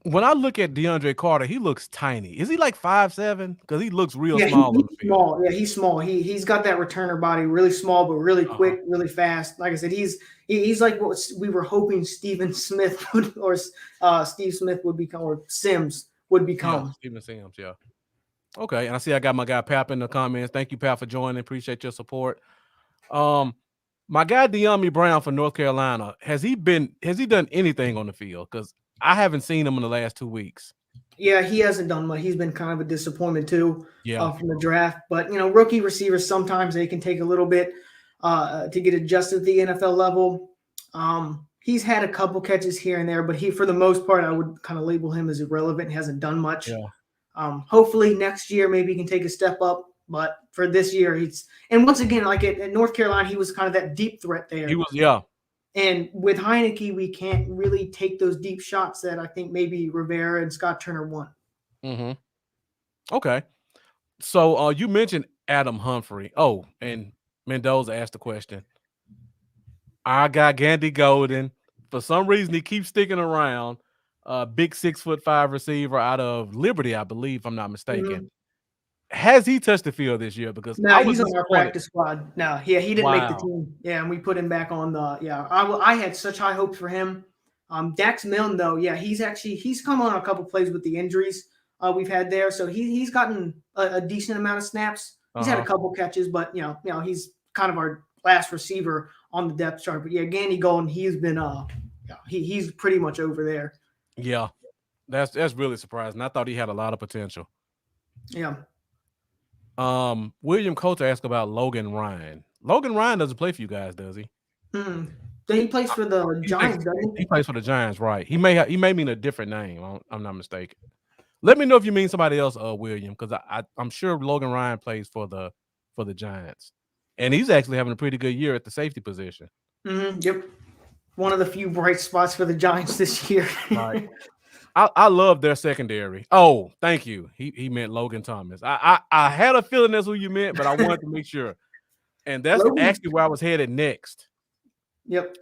When I look at DeAndre Carter, he looks tiny. Is he like 5'7"? Because he looks real small on the field. Small. Yeah, he's small. He's got that returner body, really small, but really quick, really fast. Like I said, he's like what we were hoping Steve Smith would become, or Sims would become. Yeah, Steven Sims, yeah. Okay, and I see I got my guy Pap in the comments. Thank you, Pap, for joining. Appreciate your support. My guy Deomi Brown from North Carolina, has he done anything on the field? Because I haven't seen him in the last 2 weeks. Yeah, he hasn't done much. He's been kind of a disappointment too from the draft. But, rookie receivers, sometimes they can take a little bit to get adjusted at the NFL level. He's had a couple catches here and there, but for the most part, I would kind of label him as irrelevant. He hasn't done much. Yeah. Hopefully next year, maybe he can take a step up. But for this year, and once again, like at North Carolina, he was kind of that deep threat there. He was, yeah. And with Heineke, we can't really take those deep shots that I think maybe Rivera and Scott Turner want. Okay. So you mentioned Adam Humphrey. Oh, and Mendoza asked the question. Our guy Gandy Golden, for some reason, he keeps sticking around. Big 6'5" receiver out of Liberty, I believe, if I'm not mistaken. Has he touched the field this year? Because no, he's on our practice squad. No, yeah, he didn't make the team. Yeah, and we put him back on the. Yeah, I had such high hopes for him. Dax Milne, though, yeah, he's come on a couple plays with the injuries we've had there, so he's gotten a decent amount of snaps. He's had a couple catches, but he's kind of our last receiver on the depth chart. But yeah, Gandy Golden, he's been he's pretty much over there. Yeah, that's really surprising. I thought he had a lot of potential. Yeah. William Coulter asked about Logan Ryan. Logan Ryan doesn't play for you guys, does he? He plays for the Giants, doesn't he? He plays for the Giants, right? He may mean a different name. I'm not mistaken. Let me know if you mean somebody else, William, because I'm sure Logan Ryan plays for the Giants, and he's actually having a pretty good year at the safety position. Yep, one of the few bright spots for the Giants this year. Right. I love their secondary. Oh, thank you. He meant Logan Thomas. I had a feeling that's who you meant, but I wanted to make sure. And that's actually where I was headed next. Yep.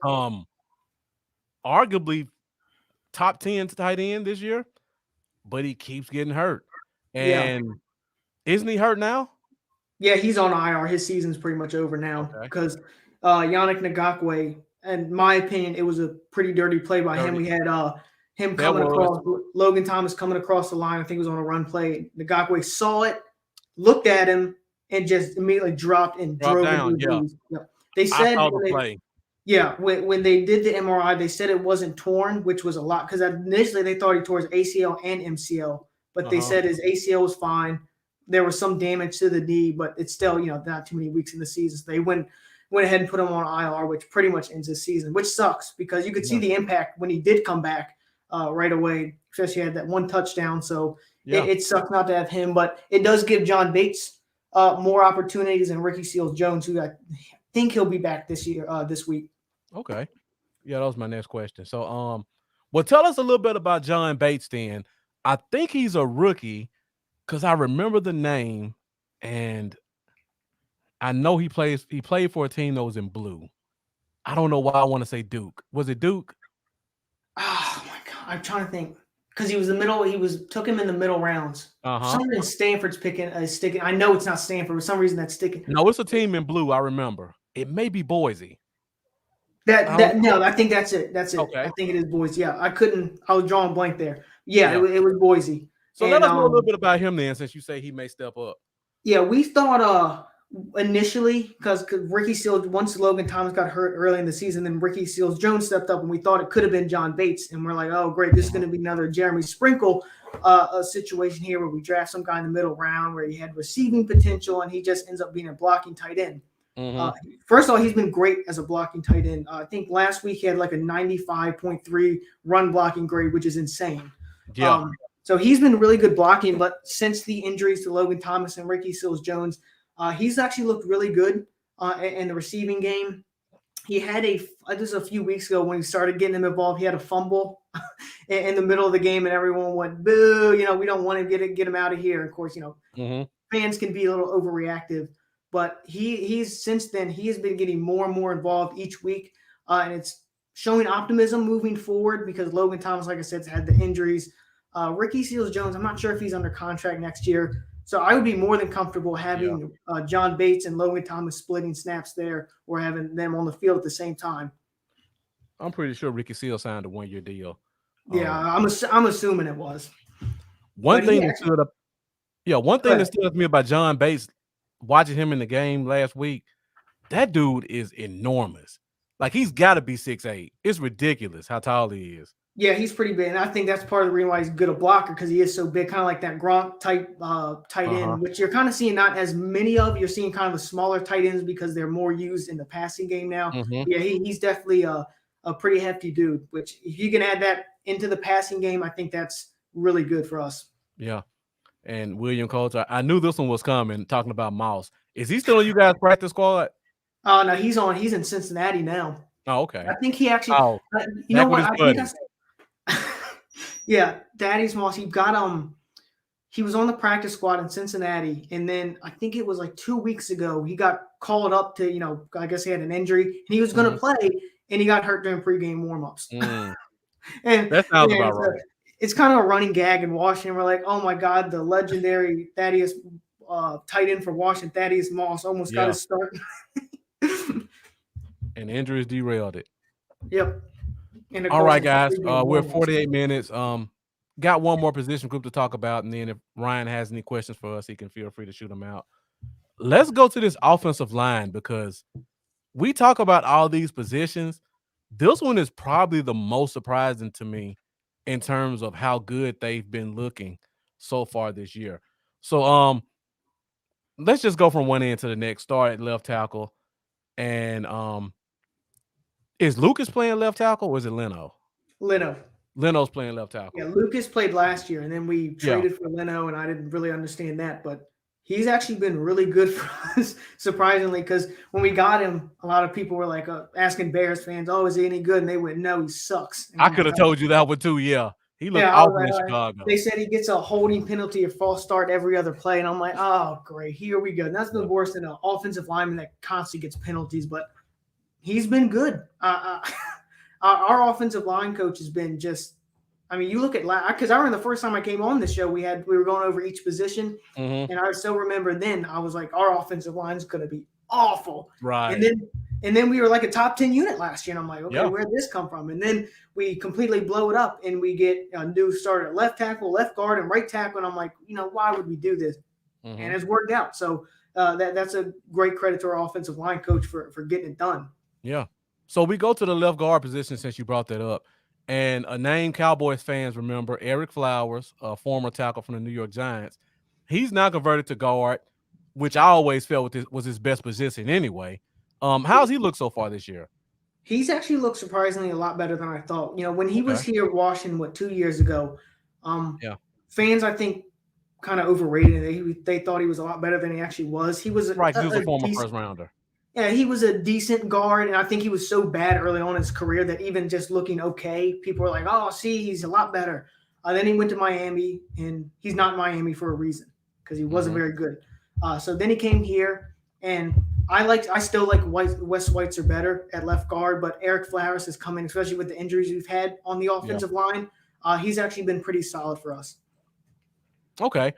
Arguably top 10 tight end this year, but he keeps getting hurt. And isn't he hurt now? Yeah, he's on IR. His season's pretty much over now because Yannick Ngakoue, in my opinion, it was a pretty dirty play by him. We had him coming across, Logan Thomas coming across the line. I think it was on a run play. Ngakoue saw it, looked at him, and just immediately dropped drove down. They said when they did the MRI, they said it wasn't torn, which was a lot because initially they thought he tore his ACL and MCL, but they said his ACL was fine. There was some damage to the knee, but it's still not too many weeks in the season. So they went ahead and put him on IR, which pretty much ends his season, which sucks because you could see the impact when he did come back. Right away, especially had that one touchdown. So it sucks not to have him, but it does give John Bates more opportunities than Ricky Seals-Jones, who I think he'll be back this week. Okay. Yeah, that was my next question. So, well, tell us a little bit about John Baitstein. I think he's a rookie because I remember the name, and I know he played for a team that was in blue. I don't know why I want to say Duke. Was it Duke? Oh my God, I'm trying to think because he was took him in the middle rounds. For some reason Stanford's sticking. I know it's not Stanford. For some reason that's sticking. No, it's a team in blue. I remember. It may be Boise. No, I think that's it. That's it. Okay. I think it is Boise. Yeah, I was drawing blank there. Yeah, Yeah. it was Boise. So let us know a little bit about him then, since you say he may step up. Yeah, we thought initially because Ricky Seals, once Logan Thomas got hurt early in the season, then Ricky Seals-Jones stepped up, and we thought it could have been John Bates, and we're like, oh great, this is going to be another Jeremy Sprinkle a situation here where we draft some guy in the middle round where he had receiving potential, and he just ends up being a blocking tight end. First of all, he's been great as a blocking tight end. I think last week he had like a 95.3 run blocking grade, which is insane. Yeah. So he's been really good blocking, but since the injuries to Logan Thomas and Ricky Seals-Jones, he's actually looked really good in the receiving game. He had this a few weeks ago when he started getting him involved. He had a fumble in the middle of the game, and everyone went, boo, we don't want to get him out of here. Of course, fans can be a little overreactive, but he's since then, he has been getting more and more involved each week, and it's showing optimism moving forward because Logan Thomas, like I said, has had the injuries. Ricky Seals-Jones, I'm not sure if he's under contract next year. So I would be more than comfortable having John Bates and Logan Thomas splitting snaps there or having them on the field at the same time. I'm pretty sure Ricky Seals signed a 1-year deal. Yeah, I'm assuming it was. One thing that stood up to me about John Bates, watching him in the game last week, that dude is enormous. Like, he's got to be 6'8". It's ridiculous how tall he is. Yeah, he's pretty big, and I think that's part of the reason why he's good a blocker because he is so big, kind of like that Gronk type tight end, which you're kind of seeing not as many of. You're seeing kind of the smaller tight ends because they're more used in the passing game now. Yeah, he's definitely a pretty hefty dude, which if you can add that into the passing game, I think that's really good for us. Yeah, and William Coulter, I knew this one was coming, talking about Moss. Is he still on you guys' practice squad? Oh, no, he's in Cincinnati now. Oh, okay. I think he actually you know what? I think yeah, Daddy's Moss. He was on the practice squad in Cincinnati, and then I think it was like 2 weeks ago he got called up to, I guess he had an injury, and he was going to play, and he got hurt during pregame warmups. And that sounds about right. It's kind of a running gag in Washington. We're like, oh my God, the legendary Thaddeus tight end for Washington, Thaddeus Moss, almost got his start. And injuries derailed it. Yep. All right, guys. We're at 48 minutes. Got one more position group to talk about, and then if Ryan has any questions for us, he can feel free to shoot them out. Let's go to this offensive line because we talk about all these positions. This one is probably the most surprising to me in terms of how good they've been looking so far this year. So let's just go from one end to the next. Start at left tackle. And is Lucas playing left tackle or is it Leno? Leno's playing left tackle. Yeah, Lucas played last year, and then we traded for Leno, and I didn't really understand that, but he's actually been really good for us, surprisingly, because when we got him, a lot of people were like asking Bears fans, oh, is he any good? And they went, no, he sucks. And I could have told you that one too, yeah. He looked awful in Chicago. They said he gets a holding penalty or false start every other play, and I'm like, oh, great, here we go. And that's the worst than an offensive lineman that constantly gets penalties, but he's been good. Our offensive line coach has been just – you look at – because I remember the first time I came on the show, we were going over each position, and I still remember then I was like, our offensive line is going to be awful. Right. And then we were like a top 10 unit last year, and I'm like, okay, where did this come from? And then we completely blow it up, and we get a new starter at left tackle, left guard, and right tackle, and I'm like, why would we do this? And it's worked out. So that's a great credit to our offensive line coach for getting it done. Yeah. So we go to the left guard position since you brought that up. And a name Cowboys fans remember, Eric Flowers, a former tackle from the New York Giants. He's now converted to guard, which I always felt was his best position anyway. How's he look so far this year? He's actually looked surprisingly a lot better than I thought. When he was here Washington, 2 years ago, fans, I think, kind of overrated it. They thought he was a lot better than he actually was. He was he was a former first rounder. Yeah, he was a decent guard, and I think he was so bad early on in his career that even just looking okay, people were like, oh, see, he's a lot better. Then he went to Miami, and he's not in Miami for a reason because he wasn't very good. So then he came here, and I still like Wes Schweitzer better at left guard, but Eric Flowers has come in, especially with the injuries we've had on the offensive line. He's actually been pretty solid for us. Okay.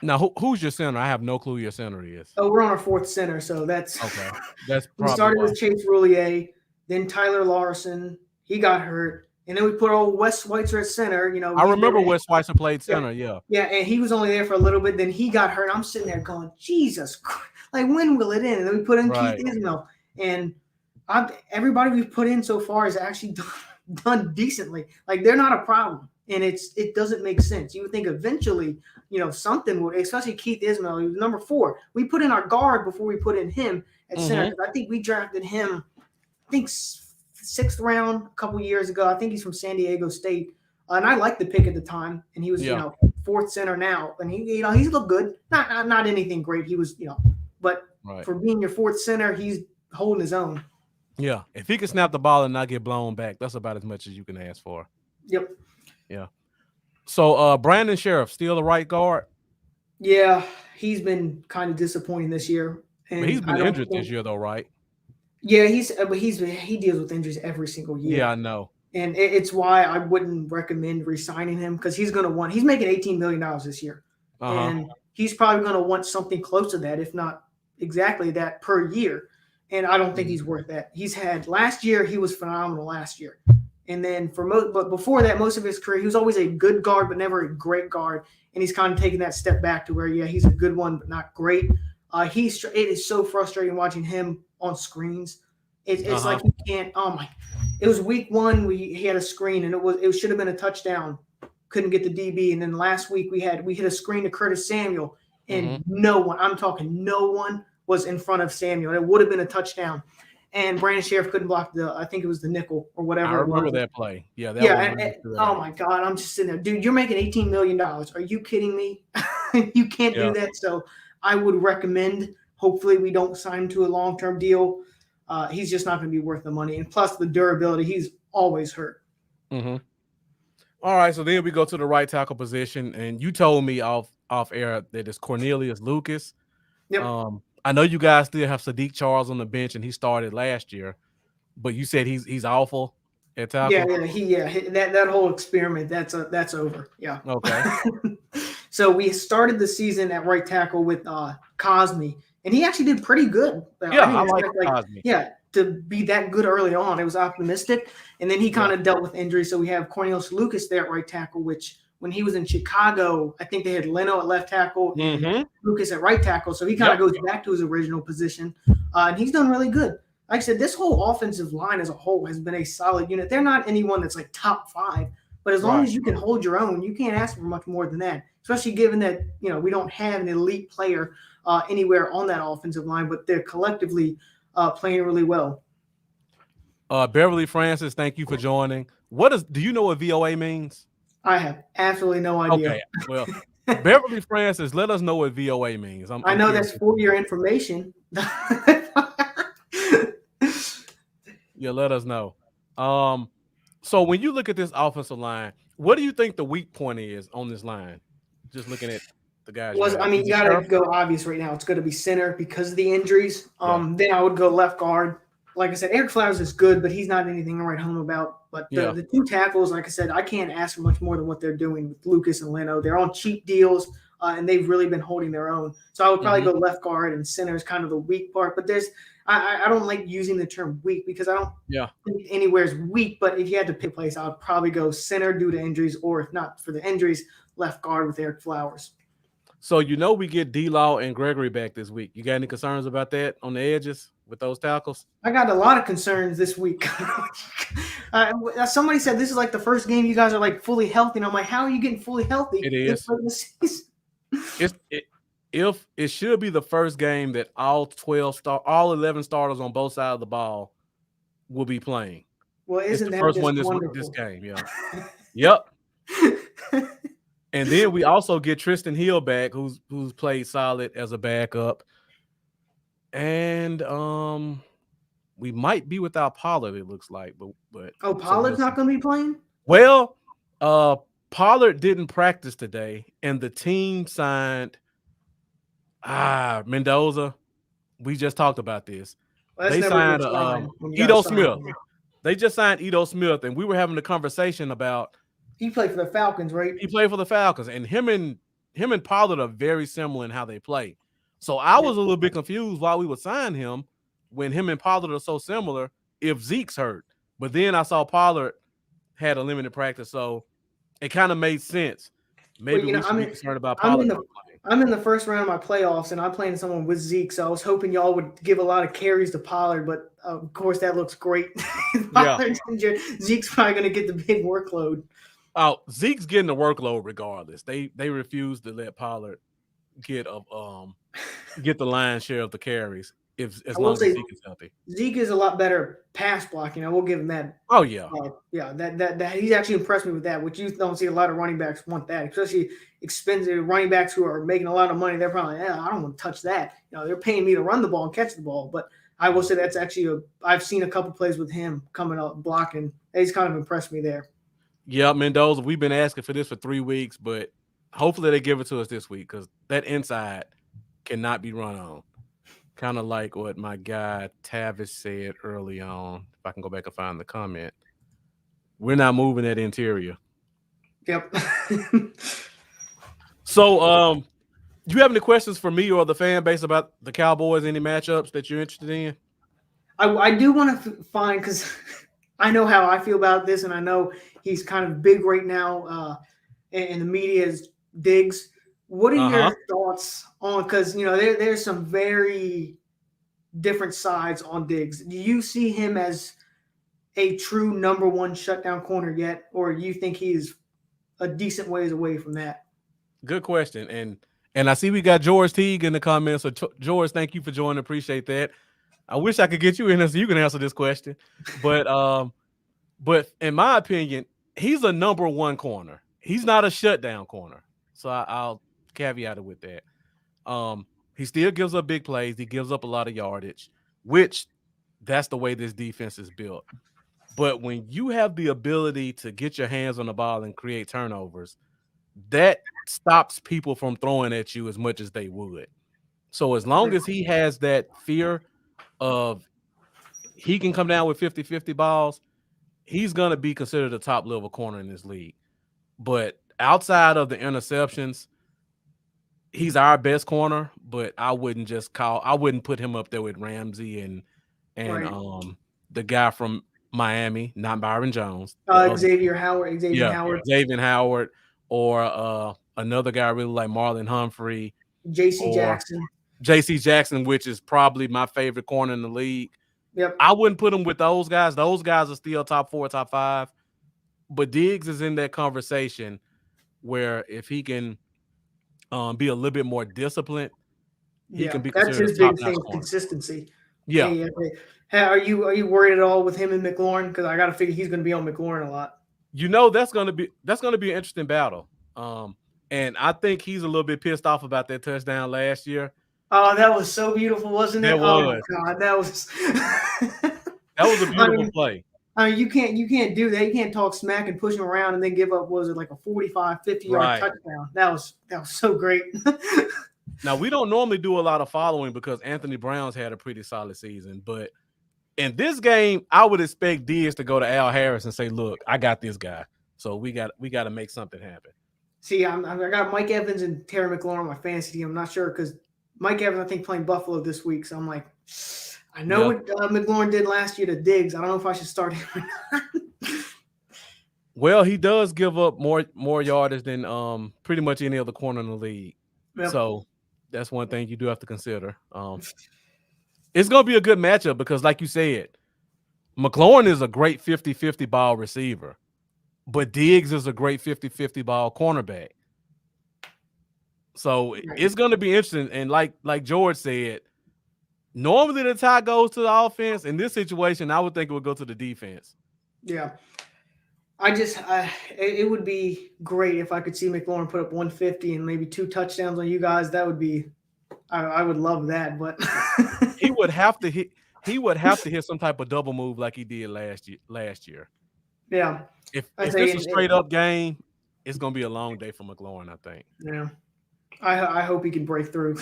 Now, who's your center? I have no clue who your center is. Oh, we're on our fourth center, so that's okay. That's we started with Chase Roulier, Then Tyler Larson, he got hurt. And then we put old Wes Schweitzer at center. I remember Wes Schweitzer played center, yeah. Yeah, and he was only there for a little bit. Then he got hurt. I'm sitting there going, Jesus Christ, like, when will it end? And then we put in Keith Ismail. And everybody we've put in so far has actually done decently. Like, they're not a problem. And it doesn't make sense. You would think eventually, something would, especially Keith Ismail, he was number 4. We put in our guard before we put in him at center. I think we drafted him, I think 6th round a couple years ago. I think he's from San Diego State. And I liked the pick at the time. And he was, 4th center now. And he's looked good. Not anything great. He was, but for being your 4th center, he's holding his own. Yeah. If he can snap the ball and not get blown back, that's about as much as you can ask for. Yep. Yeah. So Brandon Sheriff, still the right guard? Yeah, he's been kind of disappointing this year. And but he's been injured this year, though, right? Yeah, he deals with injuries every single year. Yeah, I know. And it's why I wouldn't recommend re-signing him, because he's making $18 million this year. And he's probably going to want something close to that, if not exactly that, per year. And I don't think he's worth that. Last year, he was phenomenal last year. And then but before that, most of his career, he was always a good guard, but never a great guard. And he's kind of taken that step back to where, he's a good one, but not great. It is so frustrating watching him on screens. It's like he can't. Oh my! It was week 1. He had a screen, and it should have been a touchdown. Couldn't get the DB. And then last week we hit a screen to Curtis Samuel, and no one was in front of Samuel. It would have been a touchdown. And Brandon Sheriff couldn't block I think it was the nickel or whatever. I remember that play. Yeah. Oh my God. I'm just sitting there. Dude, you're making $18 million. Are you kidding me? You can't do that. So I would recommend, hopefully we don't sign him to a long-term deal. He's just not going to be worth the money. And plus the durability, he's always hurt. All right. So then we go to the right tackle position. And you told me off air that it's Cornelius Lucas. Yep. I know you guys still have Sadiq Charles on the bench, and he started last year, but you said he's awful at tackle. That whole experiment that's over. Yeah. Okay. So we started the season at right tackle with Cosme, and he actually did pretty good. I like Cosme. Yeah, to be that good early on, it was optimistic, and then he kind of dealt with injuries. So we have Cornelius Lucas there at right tackle, which, when he was in Chicago, I think they had Leno at left tackle and Lucas at right tackle. So he kind of goes back to his original position. And he's done really good. Like I said, this whole offensive line as a whole has been a solid unit. They're not anyone that's like top 5, but as long as you can hold your own, you can't ask for much more than that, especially given that, we don't have an elite player anywhere on that offensive line, but they're collectively playing really well. Beverly Francis, thank you for joining. Do you know what VOA means? I have absolutely no idea. Okay, well, Beverly Francis, let us know what VOA means. I know that's for your information. Yeah, let us know. So when you look at this offensive line, what do you think the weak point is on this line? Just looking at the guys. You got to go obvious right now. It's going to be center because of the injuries. Then I would go left guard. Like I said, Eric Flowers is good, but he's not anything to write home about. But the 2 tackles, like I said, I can't ask for much more than what they're doing with Lucas and Leno. They're on cheap deals, and they've really been holding their own. So I would probably go left guard, and center is kind of the weak part. But I don't like using the term weak because I don't think anywhere is weak. But if you had to pick a place, I would probably go center due to injuries, or if not for the injuries, left guard with Eric Flowers. So we get D-Law and Gregory back this week. You got any concerns about that on the edges with those tackles? I got a lot of concerns this week. Somebody said this is like the first game you guys are like fully healthy, and I'm like, how are you getting fully healthy? It is. It should be the first game that all 11 starters on both sides of the ball will be playing. Well, isn't that first just one wonderful? this game? Yeah. Yep. And then we also get Tristan Hill back, who's played solid as a backup. And we might be without Pollard, it looks like. But Pollard's not going to be playing? Well, Pollard didn't practice today, and the team signed Mendoza. We just talked about this. Well, they signed Edo Smith. They just signed Edo Smith, and we were having a conversation about. He played for the Falcons, right? He played for the Falcons, and him and Pollard are very similar in how they play. So I was a little bit confused why we would sign him when him and Pollard are so similar, if Zeke's hurt. But then I saw Pollard had a limited practice, so it kind of made sense. Maybe we should be concerned about Pollard. I'm in the first round of my playoffs, and I'm playing someone with Zeke, so I was hoping y'all would give a lot of carries to Pollard, but of course that looks great. Pollard's injured. Zeke's probably going to get the big workload. Oh, Zeke's getting the workload regardless. They refuse to let Pollard get the lion's share of the carries as long as Zeke is healthy. Zeke is a lot better pass blocking. I will give him that. Oh yeah, that he's actually impressed me with that. Which you don't see a lot of running backs want that, especially expensive running backs who are making a lot of money. They're probably, I don't want to touch that. They're paying me to run the ball and catch the ball. But I will say that's actually I've seen a couple plays with him coming up blocking. He's kind of impressed me there. Yeah, Mendoza, we've been asking for this for 3 weeks, but hopefully they give it to us this week because that inside cannot be run on. Kind of like what my guy Tavis said early on. If I can go back and find the comment. We're not moving that interior. Yep. So, do you have any questions for me or the fan base about the Cowboys, any matchups that you're interested in? I do want to find, because I know how I feel about this, and I know he's kind of big right now in the media's Diggs. What are your thoughts on, because, there's some very different sides on Diggs. Do you see him as a true number one shutdown corner yet, or do you think he's a decent ways away from that? Good question. And I see we got George Teague in the comments. So, George, thank you for joining. Appreciate that. I wish I could get you in there so you can answer this question. But in my opinion, he's a number one corner. He's not a shutdown corner. So I'll caveat it with that. He still gives up big plays. He gives up a lot of yardage, which that's the way this defense is built. But when you have the ability to get your hands on the ball and create turnovers, that stops people from throwing at you as much as they would. So as long as he has that fear of he can come down with 50-50 balls, he's going to be considered a top-level corner in this league. But outside of the interceptions, he's our best corner, but I wouldn't put him up there with Ramsey and the guy from Miami, not Byron Jones. Xavier Howard, or another guy I really like, Marlon Humphrey. J.C. Jackson, which is probably my favorite corner in the league. Yep. I wouldn't put him with those guys. Those guys are still top 4, top 5. But Diggs is in that conversation where if he can be a little bit more disciplined, he can be considered that's his big thing, consistency. Yeah. Hey, are you worried at all with him and McLaurin? Because I got to figure he's going to be on McLaurin a lot. That's going to be an interesting battle. And I think he's a little bit pissed off about that touchdown last year. Oh, that was so beautiful, wasn't it? Oh my God, that was a beautiful play. I mean, you can't do that. You can't talk smack and push him around and then give up, was it like a 45, 50-yard touchdown? That was so great. Now, we don't normally do a lot of following because Anthony Brown's had a pretty solid season. But in this game, I would expect Diggs to go to Al Harris and say, look, I got this guy. So we got to make something happen. See, I got Mike Evans and Terry McLaurin on my fantasy team. I'm not sure because Mike Evans, I think, playing Buffalo this week. So I'm like, I know what McLaurin did last year to Diggs. I don't know if I should start him or not. Well, he does give up more yardage than pretty much any other corner in the league. Yep. So that's one thing you do have to consider. It's going to be a good matchup because, like you said, McLaurin is a great 50-50 ball receiver, but Diggs is a great 50-50 ball cornerback. So it's going to be interesting. And like George said, normally the tie goes to the offense. In this situation, I would think it would go to the defense. Yeah. It would be great if I could see McLaurin put up 150 and maybe 2 touchdowns on you guys. That would be, I would love that. But he would have to hit some type of double move like he did last year. Yeah. If it's a straight up game, it's going to be a long day for McLaurin, I think. Yeah. I hope he can break through.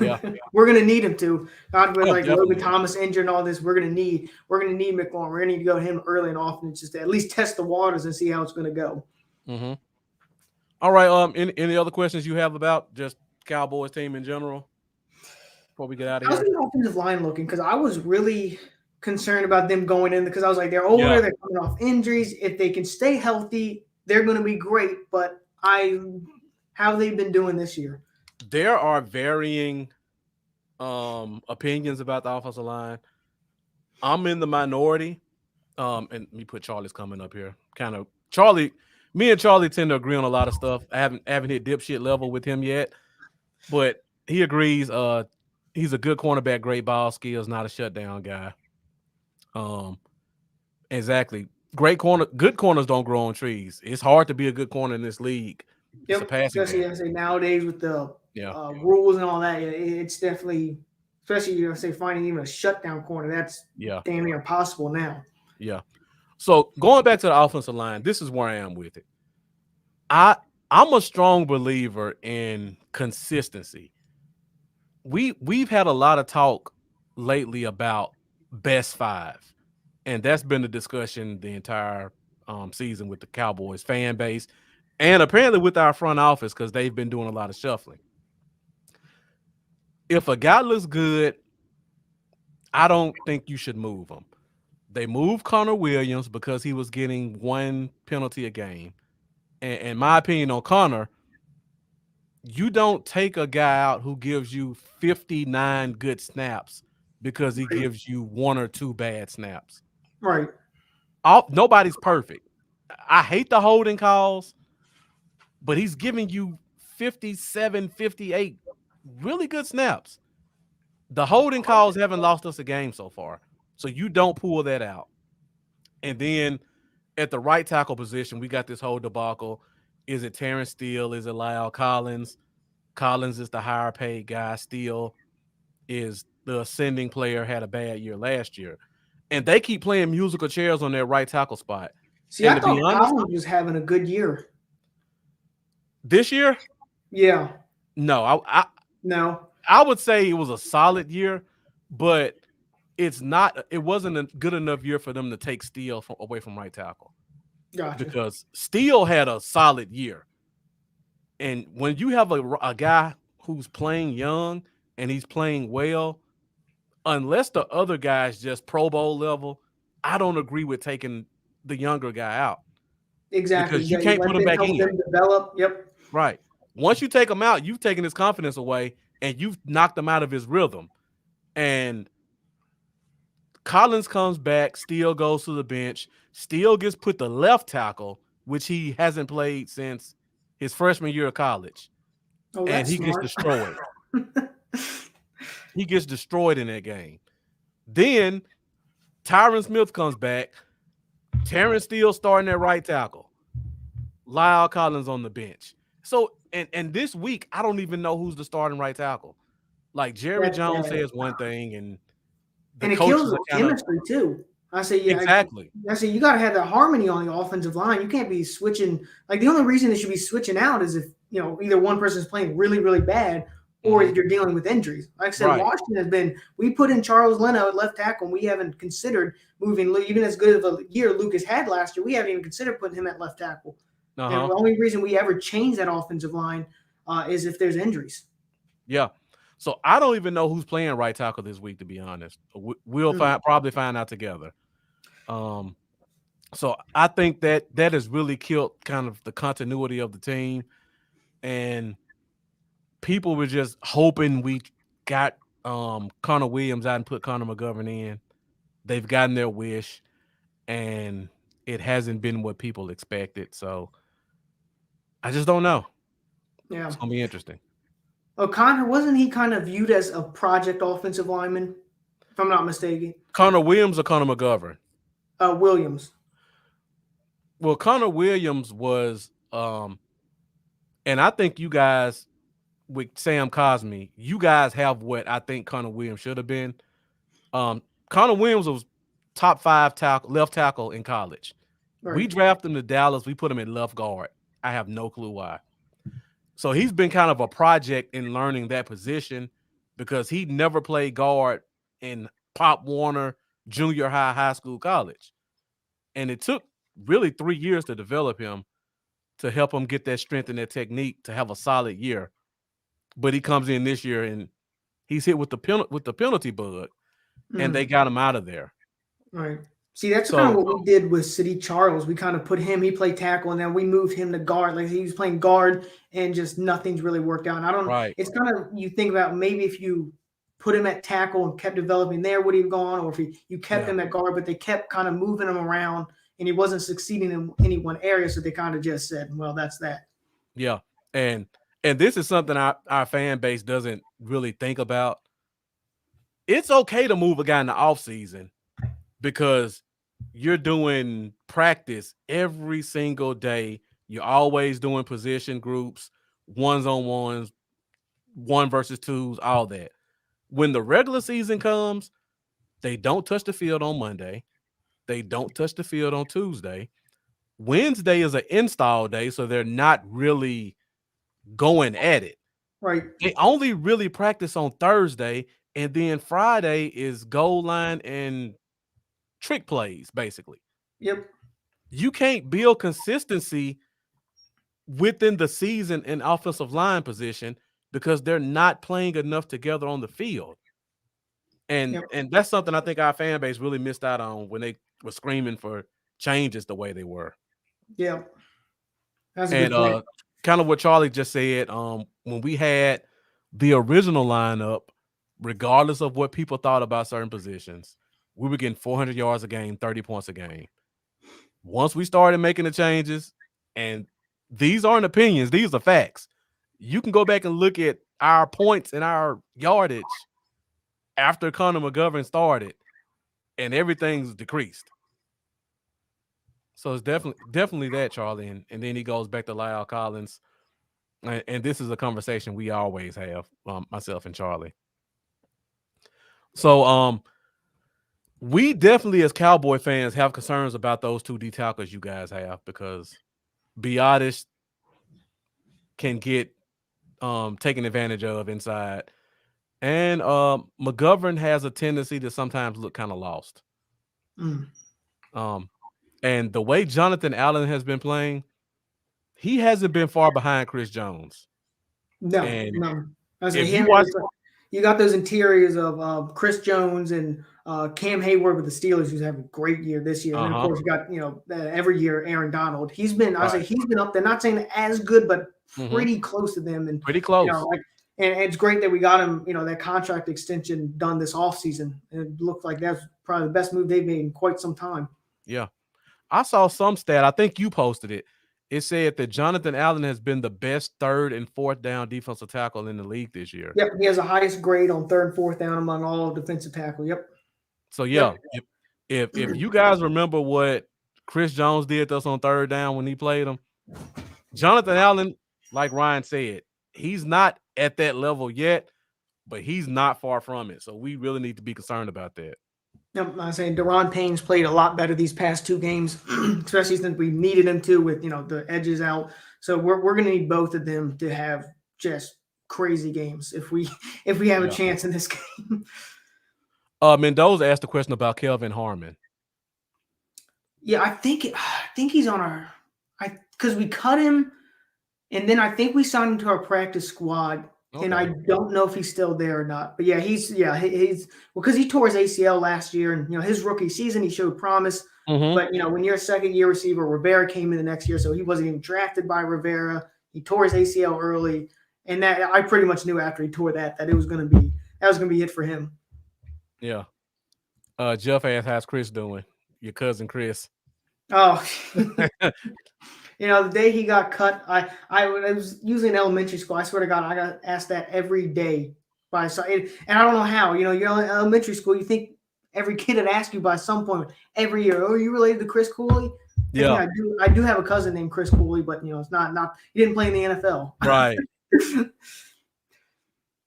Yeah. We're going to need him to. Not with Logan Thomas injured and all this. We're going to need McLaurin. We're going to need to go to him early and often just to at least test the waters and see how it's going to go. Mm-hmm. All right. Any other questions you have about just Cowboys team in general before we get out of here? How's the offensive line looking? Because I was really concerned about them going in because I was like, they're older, they're coming off injuries. If they can stay healthy, they're going to be great. But how they've been doing this year? There are varying opinions about the offensive line. I'm in the minority. And let me put Charlie's comment up here. Me and Charlie tend to agree on a lot of stuff. I haven't hit dipshit level with him yet, but he agrees. He's a good cornerback, great ball skills, not a shutdown guy. Exactly. Good corners don't grow on trees. It's hard to be a good corner in this league. It's a passing especially I say nowadays with the rules and all that. It's definitely, especially finding even a shutdown corner. That's damn near impossible now. Yeah. So going back to the offensive line, this is where I am with it. I'm a strong believer in consistency. We've had a lot of talk lately about best five, and that's been the discussion the entire season with the Cowboys fan base, and apparently with our front office because they've been doing a lot of shuffling. If a guy looks good, I don't think you should move him. They moved Conor Williams because he was getting one penalty a game. And my opinion on Conor, you don't take a guy out who gives you 59 good snaps because he gives you one or two bad snaps. Right. Nobody's perfect. I hate the holding calls, but he's giving you 57, 58 really good snaps. The holding calls haven't lost us a game so far. So you don't pull that out. And then at the right tackle position, we got this whole debacle. Is it Terrence Steele? Is it Lyle Collins? Collins is the higher paid guy. Steele is the ascending player, had a bad year last year. And they keep playing musical chairs on their right tackle spot. See, I thought Collins was having a good year. This year? Yeah. No, I would say it was a solid year, but it wasn't a good enough year for them to take Steele away from right tackle. Gotcha. Because Steele had a solid year. And when you have a guy who's playing young and he's playing well, unless the other guy's just Pro Bowl level, I don't agree with taking the younger guy out. Exactly. Because you can't put him back in. Develop. Yep. Right. Once you take him out, you've taken his confidence away and you've knocked him out of his rhythm. And Collins comes back, Steele goes to the bench. Steele gets put to left tackle, which he hasn't played since his freshman year of college. Oh, and he smart. gets destroyed. He gets destroyed in that game. Then Tyron Smith comes back. Terrence Steele starting at right tackle. Lyle Collins on the bench. So, and this week, I don't even know who's the starting right tackle. Like Jerry Jones says one thing, and it kills the chemistry too. I say, exactly. I say you got to have that harmony on the offensive line. You can't be switching. Like the only reason they should be switching out is if either one person's playing really, really bad, or you're dealing with injuries. Like I said, Washington has been. We put in Charles Leno at left tackle, and we haven't considered moving. Even as good of a year Lucas had last year, we haven't even considered putting him at left tackle. And the only reason we ever change that offensive line is if there's injuries. Yeah. So I don't even know who's playing right tackle this week, to be honest. We'll probably find out together. So I think that has really killed kind of the continuity of the team, and people were just hoping we got Conor Williams out and put Connor McGovern in. They've gotten their wish, and it hasn't been what people expected. So I just don't know. Yeah, it's gonna be interesting. Oh, Connor, wasn't he kind of viewed as a project offensive lineman, if I'm not mistaken? Connor Williams or Connor McGovern? Williams. Well, Conor Williams was, and I think you guys with Sam Cosmi, you guys have what I think Conor Williams should have been. Conor Williams was top 5 left tackle in college. Right. We drafted him to Dallas. We put him at left guard. I have no clue why. So he's been kind of a project in learning that position because he never played guard in Pop Warner, junior high school, college. And it took really 3 years to develop him, to help him get that strength and that technique to have a solid year. But he comes in this year and he's hit with the penalty bug, and they got him out of there. Right. See, that's kind of what we did with City Charles. We kind of put him, he played tackle, and then we moved him to guard. Like he was playing guard, and just nothing's really worked out. And I don't. Right. It's kind of, you think about maybe if you put him at tackle and kept developing there, would he have gone? Or if you kept him at guard, but they kept kind of moving him around, and he wasn't succeeding in any one area, so they kind of just said, "Well, that's that." Yeah, and this is something our fan base doesn't really think about. It's okay to move a guy in the offseason because you're doing practice every single day. You're always doing position groups, ones-on-ones, 1 versus 2s, all that. When the regular season comes, they don't touch the field on Monday. They don't touch the field on Tuesday. Wednesday is an install day, so they're not really going at it. Right. They only really practice on Thursday, and then Friday is goal line and trick plays, basically. Yep. You can't build consistency within the season in offensive line position because they're not playing enough together on the field. And that's something I think our fan base really missed out on when they were screaming for changes the way they were. Yeah. That's a good point. Kind of what Charlie just said, when we had the original lineup, regardless of what people thought about certain positions, we were getting 400 yards a game, 30 points a game. Once we started making the changes, and these aren't opinions, these are facts. You can go back and look at our points and our yardage after Conor McGovern started, and everything's decreased. So it's definitely that, Charlie. And then he goes back to Lyle Collins. And this is a conversation we always have, myself and Charlie. So we definitely, as Cowboy fans, have concerns about those 2 D tackles you guys have, because Biotis can get taken advantage of inside. And McGovern has a tendency to sometimes look kind of lost. And the way Jonathan Allen has been playing, he hasn't been far behind Chris Jones. No. I was you got those interiors of Chris Jones and Cam Hayward with the Steelers, who's having a great year this year. And of course, you got every year Aaron Donald. He's been he's been up there. Not saying as good, but pretty close to them. And pretty close. And it's great that we got him, that contract extension done this offseason. And it looked like that's probably the best move they've made in quite some time. Yeah. I saw some stat, I think you posted it. It said that Jonathan Allen has been the best 3rd and 4th down defensive tackle in the league this year. Yep, he has the highest grade on 3rd and 4th down among all defensive tackle. Yep. So if you guys remember what Chris Jones did to us on 3rd down when he played him, Jonathan Allen, like Ryan said, he's not at that level yet, but he's not far from it. So we really need to be concerned about that. Yep, I'm saying Deron Payne's played a lot better these past 2 games, especially since we needed him to with the edges out. So we're going to need both of them to have just crazy games if we have a chance in this game. Mendoza asked a question about Kelvin Harmon. Yeah, I think he's on because we cut him, and then I think we signed him to our practice squad. Okay. And I don't know if he's still there or not. But he's because he tore his ACL last year, and his rookie season he showed promise. But when you're a 2nd-year receiver, Rivera came in the next year, so he wasn't even drafted by Rivera. He tore his ACL early, and that I pretty much knew after he tore that it was going to be it for him. Yeah. Jeff asked, how's Chris doing? Your cousin Chris. Oh. The day he got cut, I was usually in elementary school. I swear to God, I got asked that every day by and I don't know how. You're in elementary school. You think every kid would ask you by some point every year, "Oh, are you related to Chris Cooley?" Yeah, I do have a cousin named Chris Cooley, but it's not. He didn't play in the NFL. Right.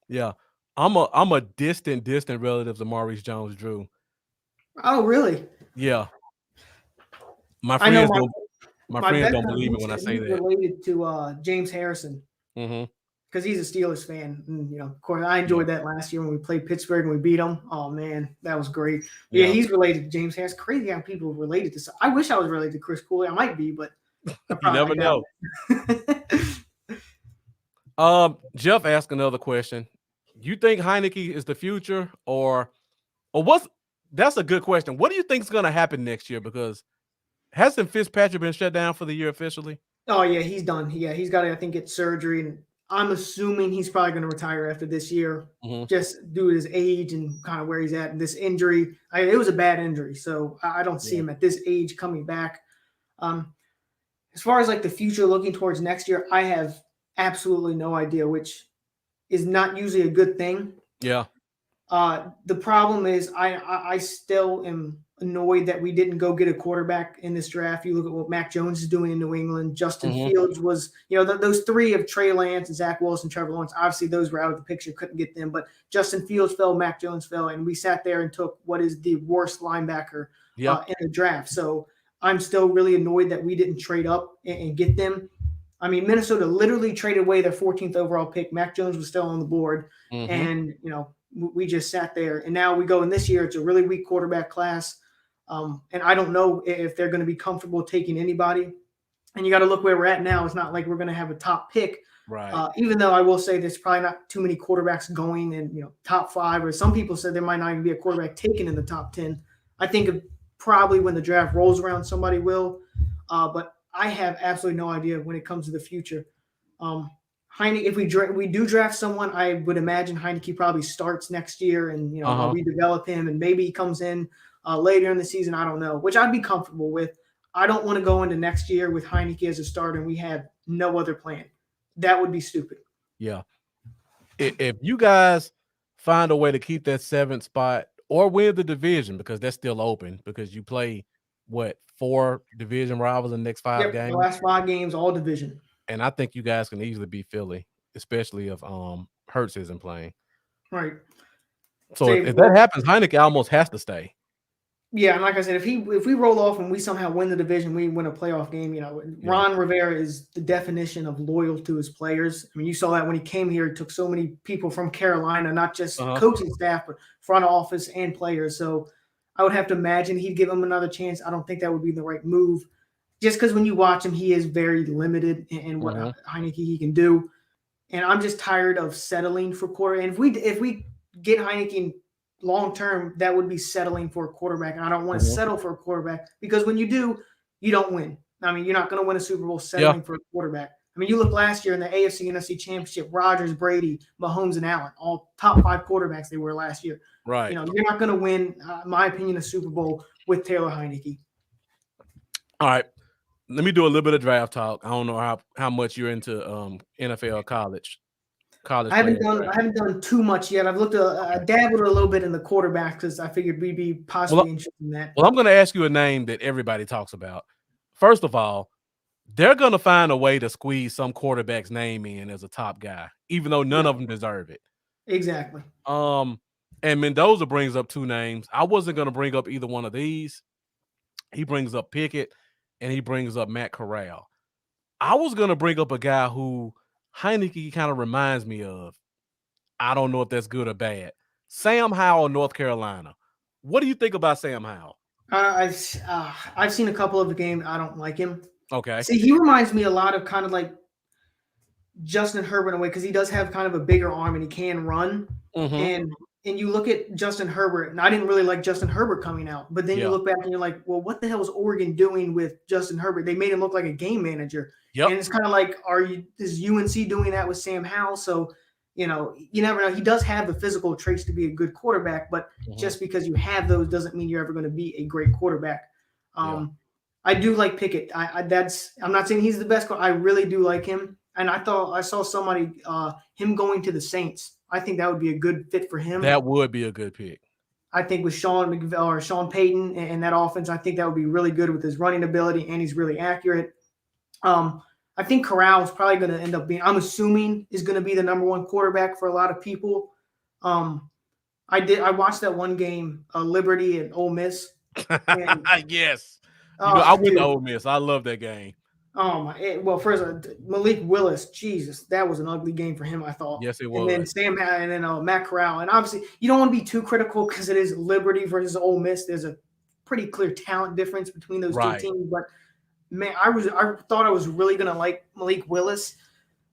Yeah, I'm a distant relative of Maurice Jones-Drew. Oh, really? Yeah. My friends don't believe me when I say that. Related to James Harrison, because he's a Steelers fan. And, of course, I enjoyed that last year when we played Pittsburgh and we beat them. Oh man, that was great. Yeah, he's related to James Harrison. Crazy how people related to. I wish I was related to Chris Cooley. I might be, but you never know. Jeff asked another question. You think Heineke is the future, or That's a good question. What do you think is going to happen next year? Because hasn't Fitzpatrick been shut down for the year officially? Oh yeah, he's done. Yeah, he's got to, I think, get surgery, and I'm assuming he's probably going to retire after this year, just due to his age and kind of where he's at. And this injury, it was a bad injury, so I don't see him at this age coming back. As far as like the future, looking towards next year, I have absolutely no idea, which is not usually a good thing. Yeah. The problem is I still am annoyed that we didn't go get a quarterback in this draft. You look at what Mac Jones is doing in New England. Justin Fields was, those three of Trey Lance and Zach Wilson, Trevor Lawrence, obviously those were out of the picture, couldn't get them. But Justin Fields fell, Mac Jones fell, and we sat there and took what is the worst linebacker in the draft. So I'm still really annoyed that we didn't trade up and get them. I mean, Minnesota literally traded away their 14th overall pick. Mac Jones was still on the board. And, we just sat there. And now we go in this year, it's a really weak quarterback class. And I don't know if they're going to be comfortable taking anybody. And you got to look where we're at now. It's not like we're going to have a top pick. Right. Even though I will say there's probably not too many quarterbacks going in, top 5, or some people said there might not even be a quarterback taken in the top 10. I think probably when the draft rolls around, somebody will. But I have absolutely no idea when it comes to the future. Heineke, if we do draft someone, I would imagine Heineke probably starts next year, and we develop him, and maybe he comes in later in the season. I don't know, which I'd be comfortable with. I don't want to go into next year with Heineke as a starter and we have no other plan. That would be stupid. Yeah. If you guys find a way to keep that 7th spot or win the division, because that's still open, because you play 4 division rivals in the next 5 games. The last 5 games, all division. And I think you guys can easily beat Philly, especially if Hurts isn't playing. Right. So if that happens, Heineke almost has to stay. Yeah, and like I said, if we roll off and we somehow win the division, we win a playoff game. Ron Rivera is the definition of loyal to his players. I mean, you saw that when he came here, he took so many people from Carolina, not just coaching staff, but front office and players. So I would have to imagine he'd give him another chance. I don't think that would be the right move. Just because when you watch him, he is very limited in what Heineke he can do. And I'm just tired of settling for quarter. And if we get Heineke long term, that would be settling for a quarterback. And I don't want to settle for a quarterback, because when you do, you don't win. I mean, you're not going to win a Super Bowl settling for a quarterback. I mean, you look last year in the AFC NFC Championship, Rodgers, Brady, Mahomes, and Allen, all top 5 quarterbacks they were last year. Right. You're not going to win, in my opinion, a Super Bowl with Taylor Heineke. All right. Let me do a little bit of draft talk. I don't know how much you're into NFL college. I haven't done too much yet. I've dabbled a little bit in the quarterback because I figured we'd be possibly interested in that. Well, I'm going to ask you a name that everybody talks about. First of all, they're going to find a way to squeeze some quarterback's name in as a top guy, even though none of them deserve it. Exactly. And Mendoza brings up 2 names. I wasn't going to bring up either one of these. He brings up Pickett, and he brings up Matt Corral. I was going to bring up a guy who Heineke kind of reminds me of. I don't know if that's good or bad. Sam Howell, North Carolina. What do you think about Sam Howell? I've seen a couple of the games. I don't like him. Okay. See, he reminds me a lot of kind of like Justin Herbert in a way, because he does have kind of a bigger arm and he can run. And you look at Justin Herbert, and I didn't really like Justin Herbert coming out. But then you look back and you're like, well, what the hell is Oregon doing with Justin Herbert? They made him look like a game manager. Yep. And it's kind of like, is UNC doing that with Sam Howell? So, you never know. He does have the physical traits to be a good quarterback, but just because you have those doesn't mean you're ever going to be a great quarterback. I do like Pickett. I'm not saying he's the best. I really do like him. And I saw somebody, him going to the Saints. I think that would be a good fit for him. That would be a good pick. I think with Sean Payton and that offense, I think that would be really good with his running ability, and he's really accurate. I think Corral is probably going to end up being, I'm assuming, is going to be the number 1 quarterback for a lot of people. I watched that one game, Liberty and Ole Miss. And, yes. I went to Ole Miss. I love that game. First, Malik Willis, Jesus, that was an ugly game for him, I thought. Yes, it was. And then Matt Corral. And obviously, you don't want to be too critical because it is Liberty versus Ole Miss. There's a pretty clear talent difference between those 2 teams. But, man, I thought I was really going to like Malik Willis,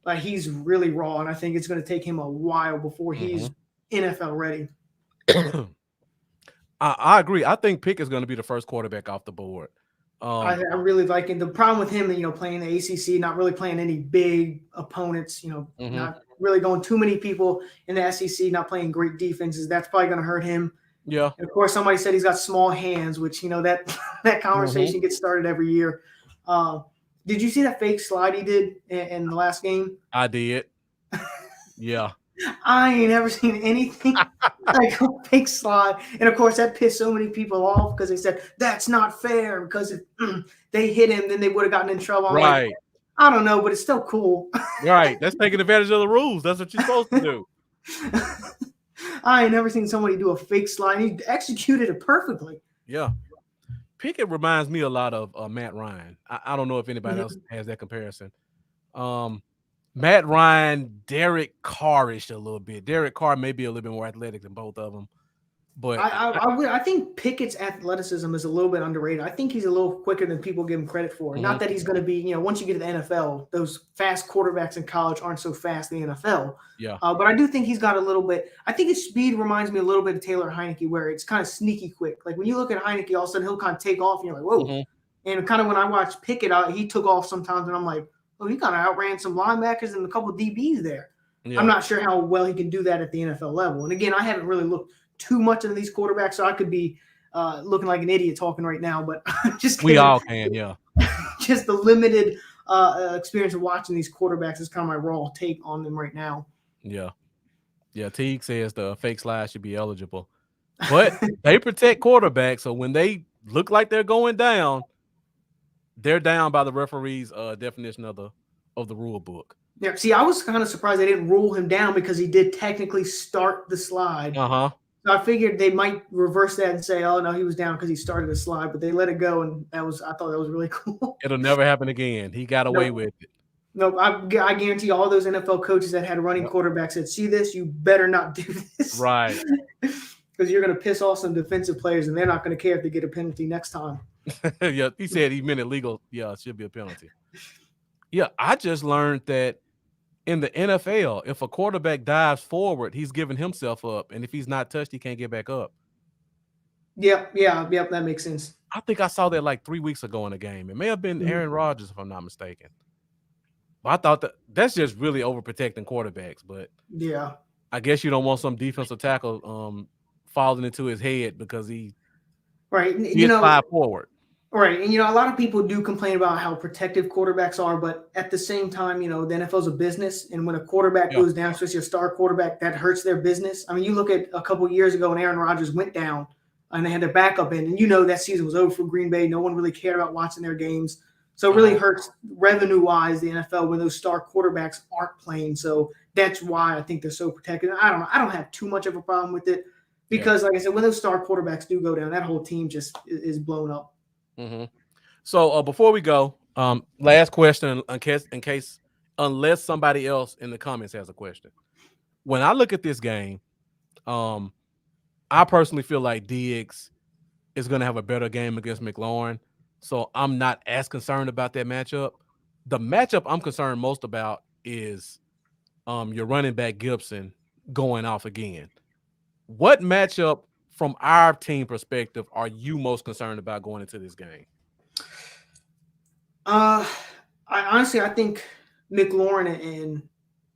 but he's really raw, and I think it's going to take him a while before he's NFL ready. I agree. I think Pickett's going to be the first quarterback off the board. I really like it. The problem with him, playing the ACC, not really playing any big opponents, not really going too many people in the SEC, not playing great defenses. That's probably going to hurt him. Yeah. And of course, somebody said he's got small hands, which, that conversation gets started every year. Did you see that fake slide he did in the last game? I did. Yeah. I ain't ever seen anything like a fake slide. And, of course, that pissed so many people off because they said, that's not fair because if they hit him, then they would have gotten in trouble. I'm right. Like, I don't know, but it's still cool. Right. That's taking advantage of the rules. That's what you're supposed to do. I ain't never seen somebody do a fake slide. He executed it perfectly. Yeah. Pickett reminds me a lot of Matt Ryan. I don't know if anybody else has that comparison. Matt Ryan, Derek Carr-ish a little bit. Derek Carr may be a little bit more athletic than both of them. But I think Pickett's athleticism is a little bit underrated. I think he's a little quicker than people give him credit for. Not that he's going to be, once you get to the NFL, those fast quarterbacks in college aren't so fast in the NFL. Yeah. But I do think he's got a little bit. I think his speed reminds me a little bit of Taylor Heineke, where it's kind of sneaky quick. Like when you look at Heineke, all of a sudden he'll kind of take off, and you're like, whoa. And kind of when I watch Pickett, he took off sometimes, and I'm like, oh, he kind of outran some linebackers and a couple of DBs there. Yeah. I'm not sure how well he can do that at the NFL level. And again, I haven't really looked too much into these quarterbacks, so I could be looking like an idiot talking right now, but just kidding. We all can, yeah. Just the limited experience of watching these quarterbacks is kind of my raw take on them right now. Yeah. Yeah, Teague says the fake slide should be eligible. But they protect quarterbacks, so when they look like they're going down, they're down by the referee's definition of the rule book. Yeah, see, I was kind of surprised they didn't rule him down because he did technically start the slide. So I figured they might reverse that and say, oh, no, he was down because he started the slide, but they let it go, and I thought that was really cool. It'll never happen again. He got away with it. No, I guarantee all those NFL coaches that had running quarterbacks said, see this, you better not do this. Right. Because you're going to piss off some defensive players, and they're not going to care if they get a penalty next time. Yeah, he said he meant it legal. Yeah, it should be a penalty. Yeah, I just learned that in the NFL, if a quarterback dives forward, he's giving himself up. And if he's not touched, he can't get back up. Yep, that makes sense. I think I saw that like 3 weeks ago in a game. It may have been Aaron Rodgers, if I'm not mistaken. But I thought that's just really overprotecting quarterbacks. But yeah, I guess you don't want some defensive tackle falling into his head because he fly forward. Right. And, a lot of people do complain about how protective quarterbacks are, but at the same time, the NFL's a business. And when a quarterback goes down, especially a star quarterback, that hurts their business. I mean, you look at a couple of years ago when Aaron Rodgers went down and they had their backup in, and that season was over for Green Bay. No one really cared about watching their games. So it really hurts revenue-wise the NFL when those star quarterbacks aren't playing. So that's why I think they're so protected. I don't know. I don't have too much of a problem with it because, like I said, when those star quarterbacks do go down, that whole team just is blown up. So before we go, last question in case unless somebody else in the comments has a question. When I look at this game, I personally feel like Diggs is going to have a better game against McLaurin. So I'm not as concerned about that matchup. The matchup I'm concerned most about is your running back Gibson going off again. What matchup from our team perspective are you most concerned about going into this game? I think McLaurin and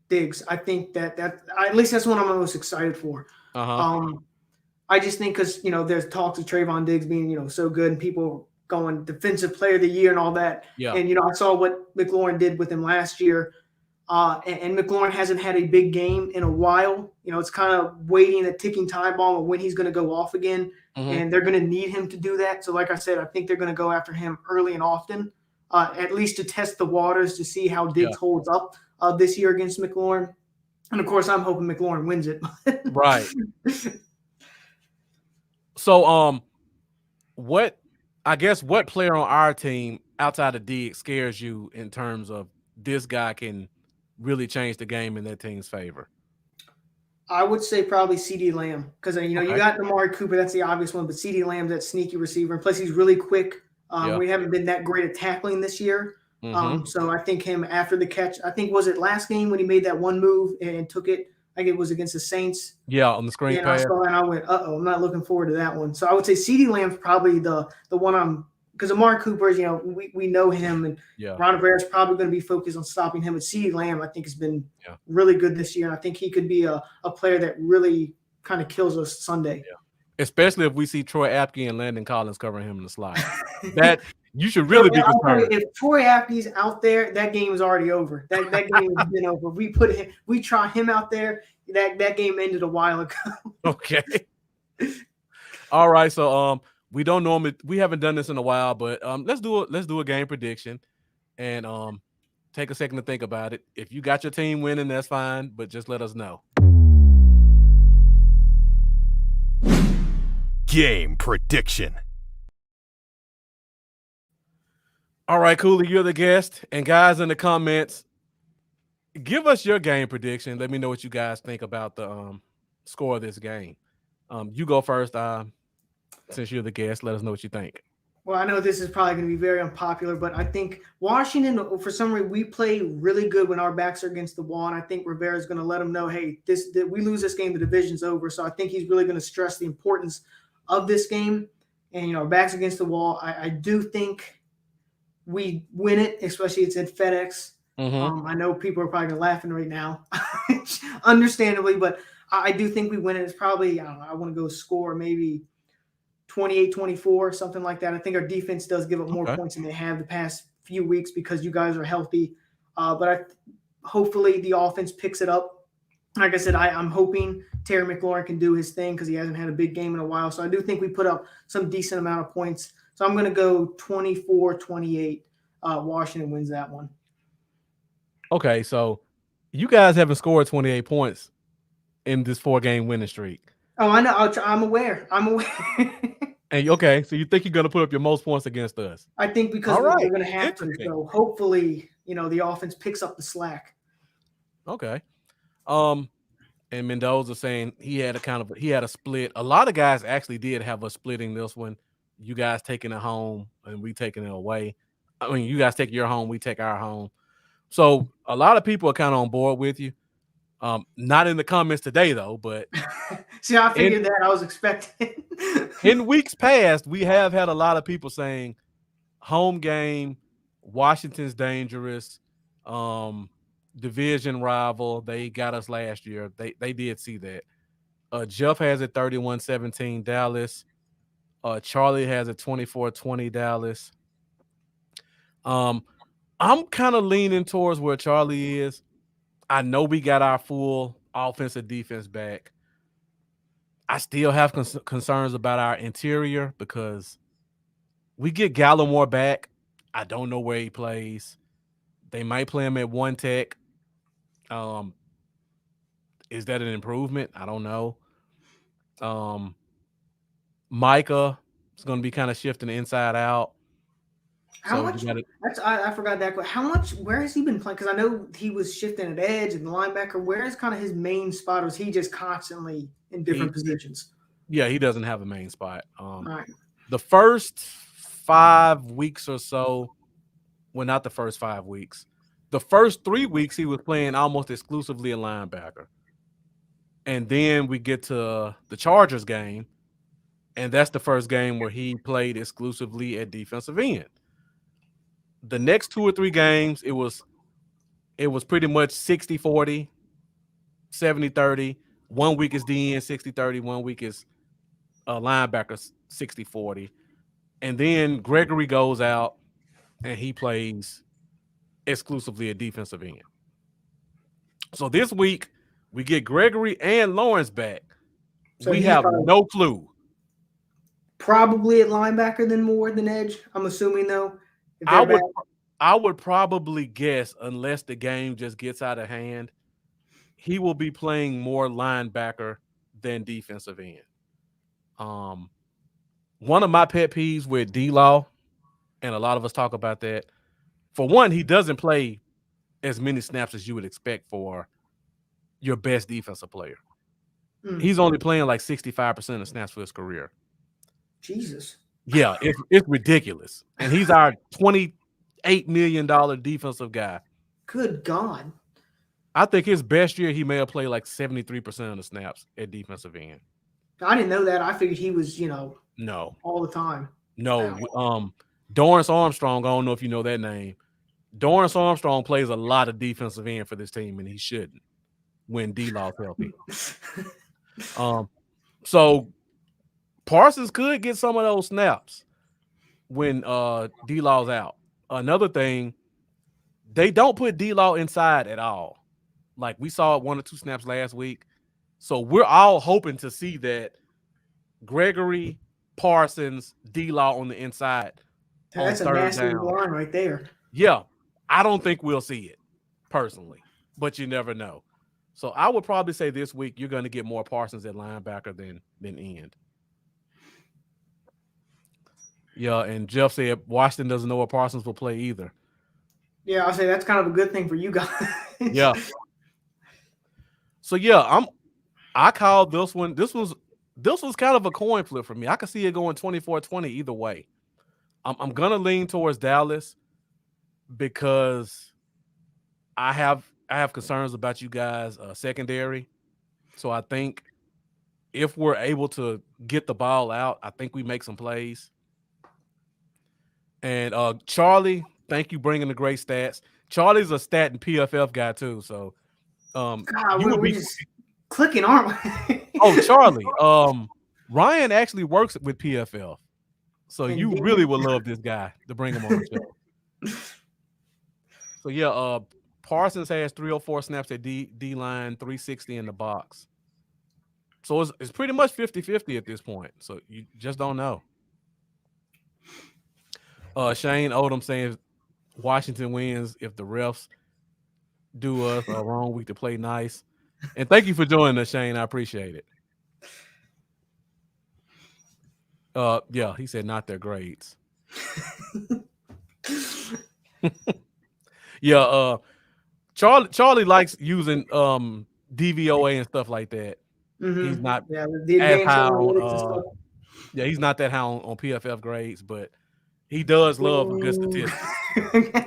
Diggs. I think that at least that's what I'm most excited for. I just think because there's talks of Trayvon Diggs being so good and people going defensive player of the year and all that. Yeah. And I saw what McLaurin did with him last year. And McLaurin hasn't had a big game in a while. It's kind of waiting a ticking time bomb of when he's going to go off again. And they're going to need him to do that. So like I said, I think they're going to go after him early and often, at least to test the waters to see how Diggs holds up this year against McLaurin. And, of course, I'm hoping McLaurin wins it. Right. So what player on our team outside of Diggs scares you in terms of this guy can really change the game in that team's favor? I would say probably CeeDee Lamb because, you got Amari Cooper. That's the obvious one. But CeeDee Lamb's that sneaky receiver. And plus, he's really quick. We haven't been that great at tackling this year. So I think him after the catch, I think was it last game when he made that one move and took it Like it was against the Saints. Yeah, on the screen pass. I saw that and I went, I'm not looking forward to that one. So I would say CeeDee Lamb's probably the one because Amari Cooper's, we know him, and Ron Rivera's probably going to be focused on stopping him. But CeeDee Lamb, I think, has been really good this year, and I think he could be a player that really kind of kills us Sunday. Yeah. Especially if we see Troy Apke and Landon Collins covering him in the slot. That you should really be concerned. If Troy Apke's out there, that game is already over. That game has been over. We try him out there. That game ended a while ago. Okay. All right. So we haven't done this in a while, but let's do a game prediction and take a second to think about it. If you got your team winning, that's fine, but just let us know. Game prediction. All right, Cooley, you're the guest. And guys, in the comments, give us your game prediction. Let me know what you guys think about the score of this game. You go first. Since you're the guest, let us know what you think. Well, I know this is probably going to be very unpopular, but I think Washington, for some reason, we play really good when our backs are against the wall, and I think Rivera's going to let them know, hey, we lose this game, the division's over. So I think he's really going to stress the importance of this game, and our backs against the wall. I do think we win it, especially it's at FedEx. I know people are probably laughing right now, understandably, but I do think we win it. It's probably, I want to go score maybe 28-24, something like that. I think our defense does give up more points than they have the past few weeks because you guys are healthy. But hopefully the offense picks it up. Like I said, I'm hoping Terry McLaurin can do his thing because he hasn't had a big game in a while. So I do think we put up some decent amount of points. So I'm going to go 24-28. Washington wins that one. Okay, so you guys haven't scored 28 points in this 4-game winning streak. Oh, I know. I'm aware. And okay, so you think you're going to put up your most points against us? I think because we're going to have to. So hopefully, the offense picks up the slack. Okay. And Mendoza saying he had a split. A lot of guys actually did have a splitting this one. You guys taking it home and we taking it away. I mean, you guys take your home, we take our home. So a lot of people are kind of on board with you. Not in the comments today though, but see, I figured that I was expecting. In weeks past, we have had a lot of people saying home game, Washington's dangerous, division rival. They got us last year. They did see that. Jeff has it 31-17 Dallas. Charlie has it 24-20 Dallas. I'm kind of leaning towards where Charlie is. I know we got our full offensive defense back. I still have concerns about our interior because we get Gallimore back. I don't know where he plays. They might play him at one tech. Is that an improvement? I don't know. Micah is going to be kind of shifting inside out. How much? I forgot that. How much? Where has he been playing? Because I know he was shifting at edge and linebacker. Where is kind of his main spot? Or is he just constantly in different positions? Yeah, he doesn't have a main spot. Right. The first 5 weeks or so, well, not the first 5 weeks. The first 3 weeks, he was playing almost exclusively a linebacker. And then we get to the Chargers game, and that's the first game where he played exclusively at defensive end. The next 2 or 3 games, it was pretty much 60-40, 70-30. 1 week is DN 60-30, 1 week is linebacker 60-40. And then Gregory goes out and he plays exclusively at defensive end. So this week we get Gregory and Lawrence back. So we have no clue. Probably at linebacker than more than edge, I'm assuming though. I would probably guess, unless the game just gets out of hand, he will be playing more linebacker than defensive end. One of my pet peeves with D-Law, and a lot of us talk about that, for one, he doesn't play as many snaps as you would expect for your best defensive player. He's only playing like 65% of snaps for his career. Jesus. Yeah, it's ridiculous. And he's our $28 million defensive guy. Good God. I think his best year, he may have played like 73% of the snaps at defensive end. I didn't know that. I figured he was, No, all the time. no. Doris Armstrong, I don't know if you know that name. Doris Armstrong plays a lot of defensive end for this team, and he shouldn't when D-Law's healthy. So Parsons could get some of those snaps when D-Law's out. Another thing, they don't put D-Law inside at all. Like we saw 1 or 2 snaps last week. So we're all hoping to see that Gregory, Parsons, D-Law on the inside. That's a massive line right there. Yeah, I don't think we'll see it personally, but you never know. So I would probably say this week you're going to get more Parsons at linebacker than end. Yeah, and Jeff said Washington doesn't know what Parsons will play either. Yeah, I'll say that's kind of a good thing for you guys. Yeah. So yeah, I called this one. This was kind of a coin flip for me. I could see it going 24-20 either way. I'm gonna lean towards Dallas because I have concerns about you guys secondary. So I think if we're able to get the ball out, I think we make some plays. And Charlie, thank you bringing the great stats. Charlie's a stat and PFF guy too, so God, we're just clicking, aren't we? Oh, Charlie. Ryan actually works with PFF. So you really would love this guy to bring him on the show. So yeah, Parsons has 304 snaps at D line, 360 in the box. So it's pretty much 50-50 at this point. So you just don't know. Shane Odom saying Washington wins if the refs do us a wrong week to play nice. And thank you for joining us, Shane. I appreciate it. Yeah, he said not their grades. Yeah, Charlie likes using DVOA and stuff like that. Mm-hmm. He's not as high on he's not that high on PFF grades, but he does love a good statistic.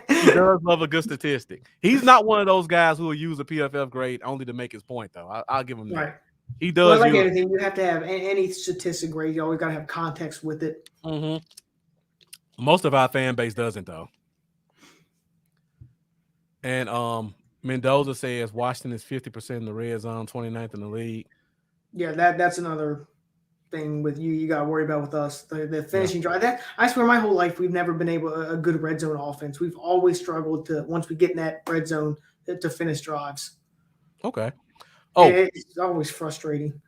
He does love a good statistic. He's not one of those guys who will use a PFF grade only to make his point, though. I'll give him that. Right. He does. Well, like anything, you have to have any statistic grade. You always got to have context with it. Mm-hmm. Most of our fan base doesn't, though. And Mendoza says Washington is 50% in the red zone, 29th in the league. Yeah, that's another thing with you got to worry about with us. The finishing drive. That I swear, my whole life we've never been able a good red zone offense. We've always struggled to once we get in that red zone to finish drives. Okay. Oh, it's always frustrating.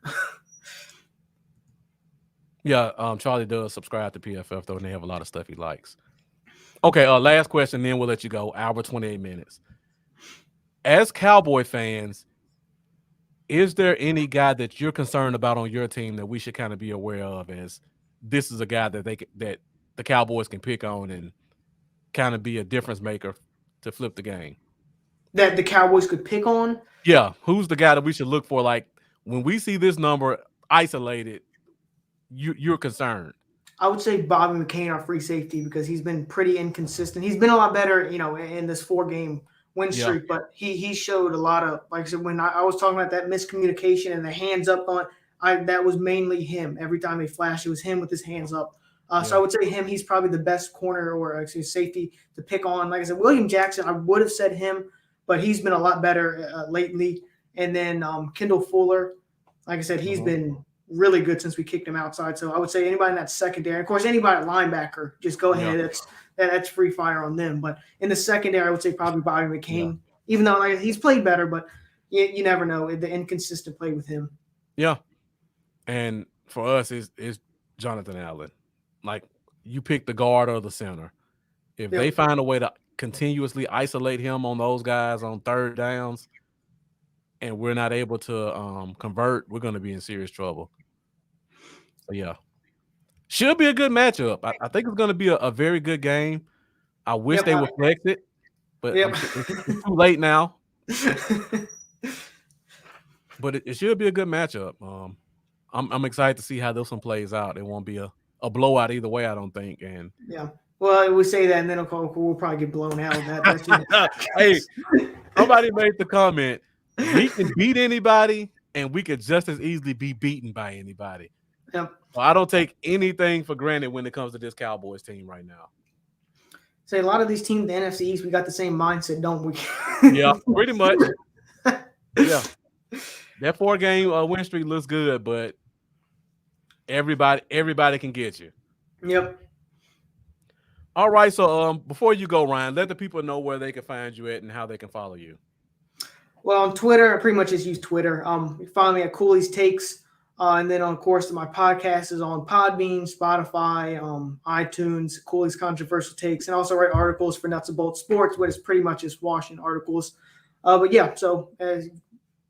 Yeah, Charlie does subscribe to PFF though, and they have a lot of stuff he likes. Okay, last question, then we'll let you go. Hour 28 minutes. As Cowboy fans, is there any guy that you're concerned about on your team that we should kind of be aware of as this is a guy that that the Cowboys can pick on and kind of be a difference maker to flip the game? That the Cowboys could pick on? Yeah, who's the guy that we should look for? Like when we see this number isolated, you're concerned. I would say Bobby McCain, our free safety, because he's been pretty inconsistent. He's been a lot better, in this 4-game win streak, but he showed a lot of, like I said, when I was talking about that miscommunication and the hands up on, that was mainly him. Every time they flashed, it was him with his hands up. So I would say him. He's probably the best corner or actually safety to pick on. Like I said, William Jackson, I would have said him, but he's been a lot better lately. And then Kendall Fuller, like I said, he's been really good since we kicked him outside. So I would say anybody in that secondary, of course, anybody at linebacker, just go ahead. That's free fire on them. But in the secondary, I would say probably Bobby McCain, even though he's played better, but you never know the inconsistent play with him. Yeah. And for us, it's Jonathan Allen. Like you pick the guard or the center. If they find a way to continuously isolate him on those guys on third downs and we're not able to convert, we're going to be in serious trouble. So, yeah. Should be a good matchup. I think it's going to be a very good game. I wish they would flex it, but it's too late now. But it should be a good matchup. I'm excited to see how this one plays out. It won't be a blowout either way, I don't think. And well, we say that, and then we'll probably get blown out. Hey, somebody made the comment. We can beat anybody, and we could just as easily be beaten by anybody. Yep. So I don't take anything for granted when it comes to this Cowboys team right now. Say a lot of these teams, the NFC East, we got the same mindset, don't we? Yeah, pretty much. Yeah, that 4-game win streak looks good, but everybody can get you. Yep. All right, so before you go, Ryan, let the people know where they can find you at and how they can follow you. Well, on Twitter, I pretty much just use Twitter. You can follow me at Cooley's Takes. And then, of course, my podcast is on Podbean, Spotify, iTunes, Cooley's Controversial Takes, and also write articles for Nuts and Bolts Sports, which is pretty much just Washington articles. But yeah, so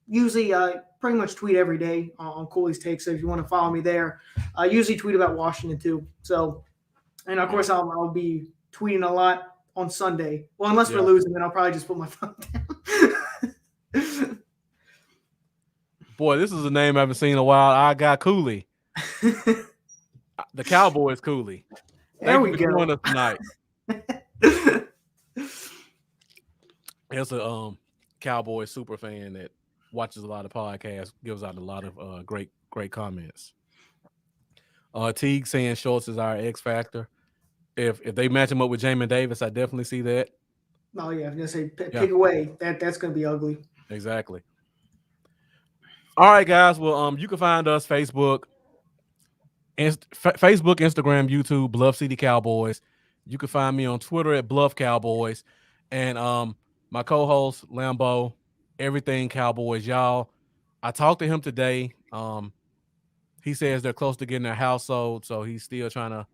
usually pretty much tweet every day on Cooley's Takes. So if you want to follow me there, I usually tweet about Washington too. So, and of course, I'll be tweeting a lot on Sunday. Well, unless we're losing, then I'll probably just put my phone down. Boy, this is a name I haven't seen in a while. I got Cooley. The Cowboys Cooley. There we Thank you for go. joining us tonight. There's a Cowboys super fan that watches a lot of podcasts, gives out a lot of great comments. Teague saying Schultz is our X factor. If they match him up with Jamin Davis, I definitely see that. Oh yeah, I'm gonna say pick away. That's gonna be ugly. Exactly. All right, guys. Well, you can find us Facebook, Instagram, YouTube, Bluff City Cowboys. You can find me on Twitter at Bluff Cowboys, and my co-host Lambo, Everything Cowboys, y'all. I talked to him today. He says they're close to getting their house sold, so he's still trying to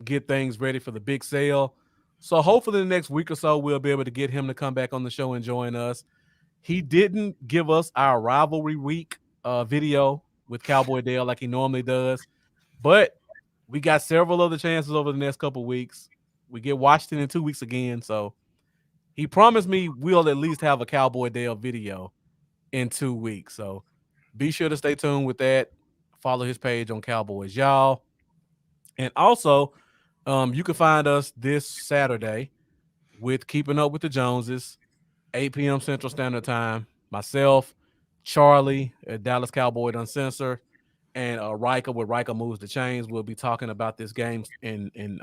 get things ready for the big sale. So hopefully the next week or so we'll be able to get him to come back on the show and join us. He didn't give us our rivalry week video with Cowboy Dale like he normally does, but we got several other chances over the next couple weeks. We get Washington in 2 weeks again, so he promised me we'll at least have a Cowboy Dale video in 2 weeks. So be sure to stay tuned with that. Follow his page on Cowboys, y'all. And also, you can find us this Saturday with Keeping Up with the Joneses, 8 p.m. Central Standard Time. Myself, Charlie at Dallas Cowboy Uncensored, and Rika with Rika Moves the Chains. We'll be talking about this game in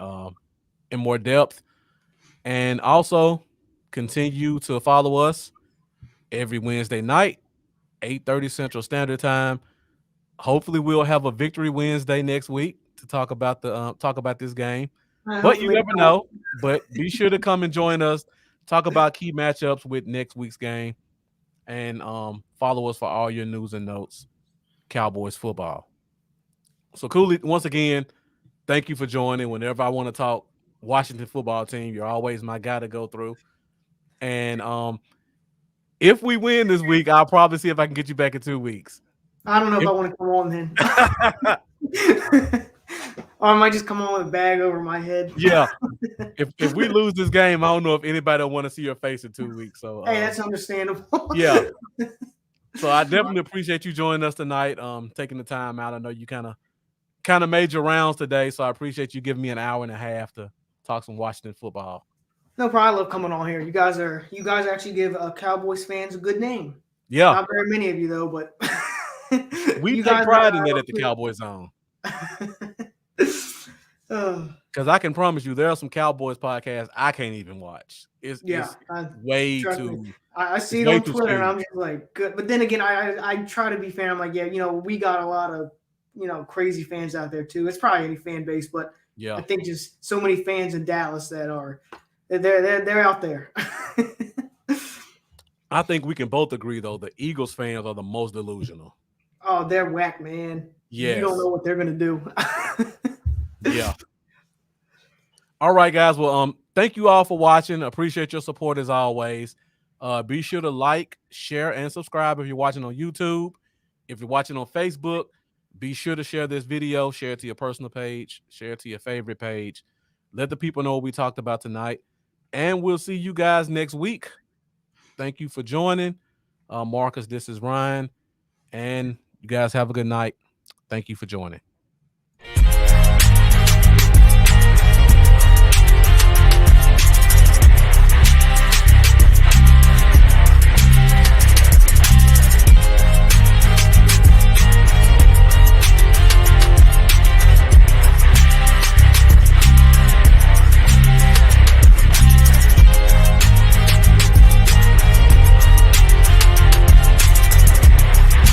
more depth. And also, continue to follow us every Wednesday night, 8:30 Central Standard Time. Hopefully, we'll have a Victory Wednesday next week to talk about this game. But you never know. But be sure to come and join us. Talk about key matchups with next week's game, and follow us for all your news and notes. Cowboys football. So, Cooley, once again, thank you for joining. Whenever I want to talk Washington football team, you're always my guy to go through. And if we win this week, I'll probably see if I can get you back in 2 weeks. I don't know if I want to come on then. Or I might just come on with a bag over my head. Yeah. If we lose this game, I don't know if anybody will want to see your face in 2 weeks. So hey, that's understandable. Yeah. So I definitely appreciate you joining us tonight. Taking the time out. I know you kind of made your rounds today, so I appreciate you giving me an hour and a half to talk some Washington football. No problem. I love coming on here. You guys actually give Cowboys fans a good name. Yeah. Not very many of you though, but we take pride in that at the Cowboys Zone. Because I can promise you, there are some Cowboys podcasts I can't even watch. It's way too. I see it on Twitter, and I'm just like, good. But then again, I try to be fair. I'm like, yeah, we got a lot of crazy fans out there too. It's probably any fan base, but I think just so many fans in Dallas that are they're out there. I think we can both agree though, the Eagles fans are the most delusional. Oh, they're whack, man. Yeah, you don't know what they're gonna do. Yeah. All right, guys. Well, thank you all for watching. Appreciate your support as always. Be sure to like, share, and subscribe if you're watching on YouTube. If you're watching on Facebook, be sure to share this video, share it to your personal page, share it to your favorite page. Let the people know what we talked about tonight. And we'll see you guys next week. Thank you for joining. Marcus, this is Ryan. And you guys have a good night. Thank you for joining.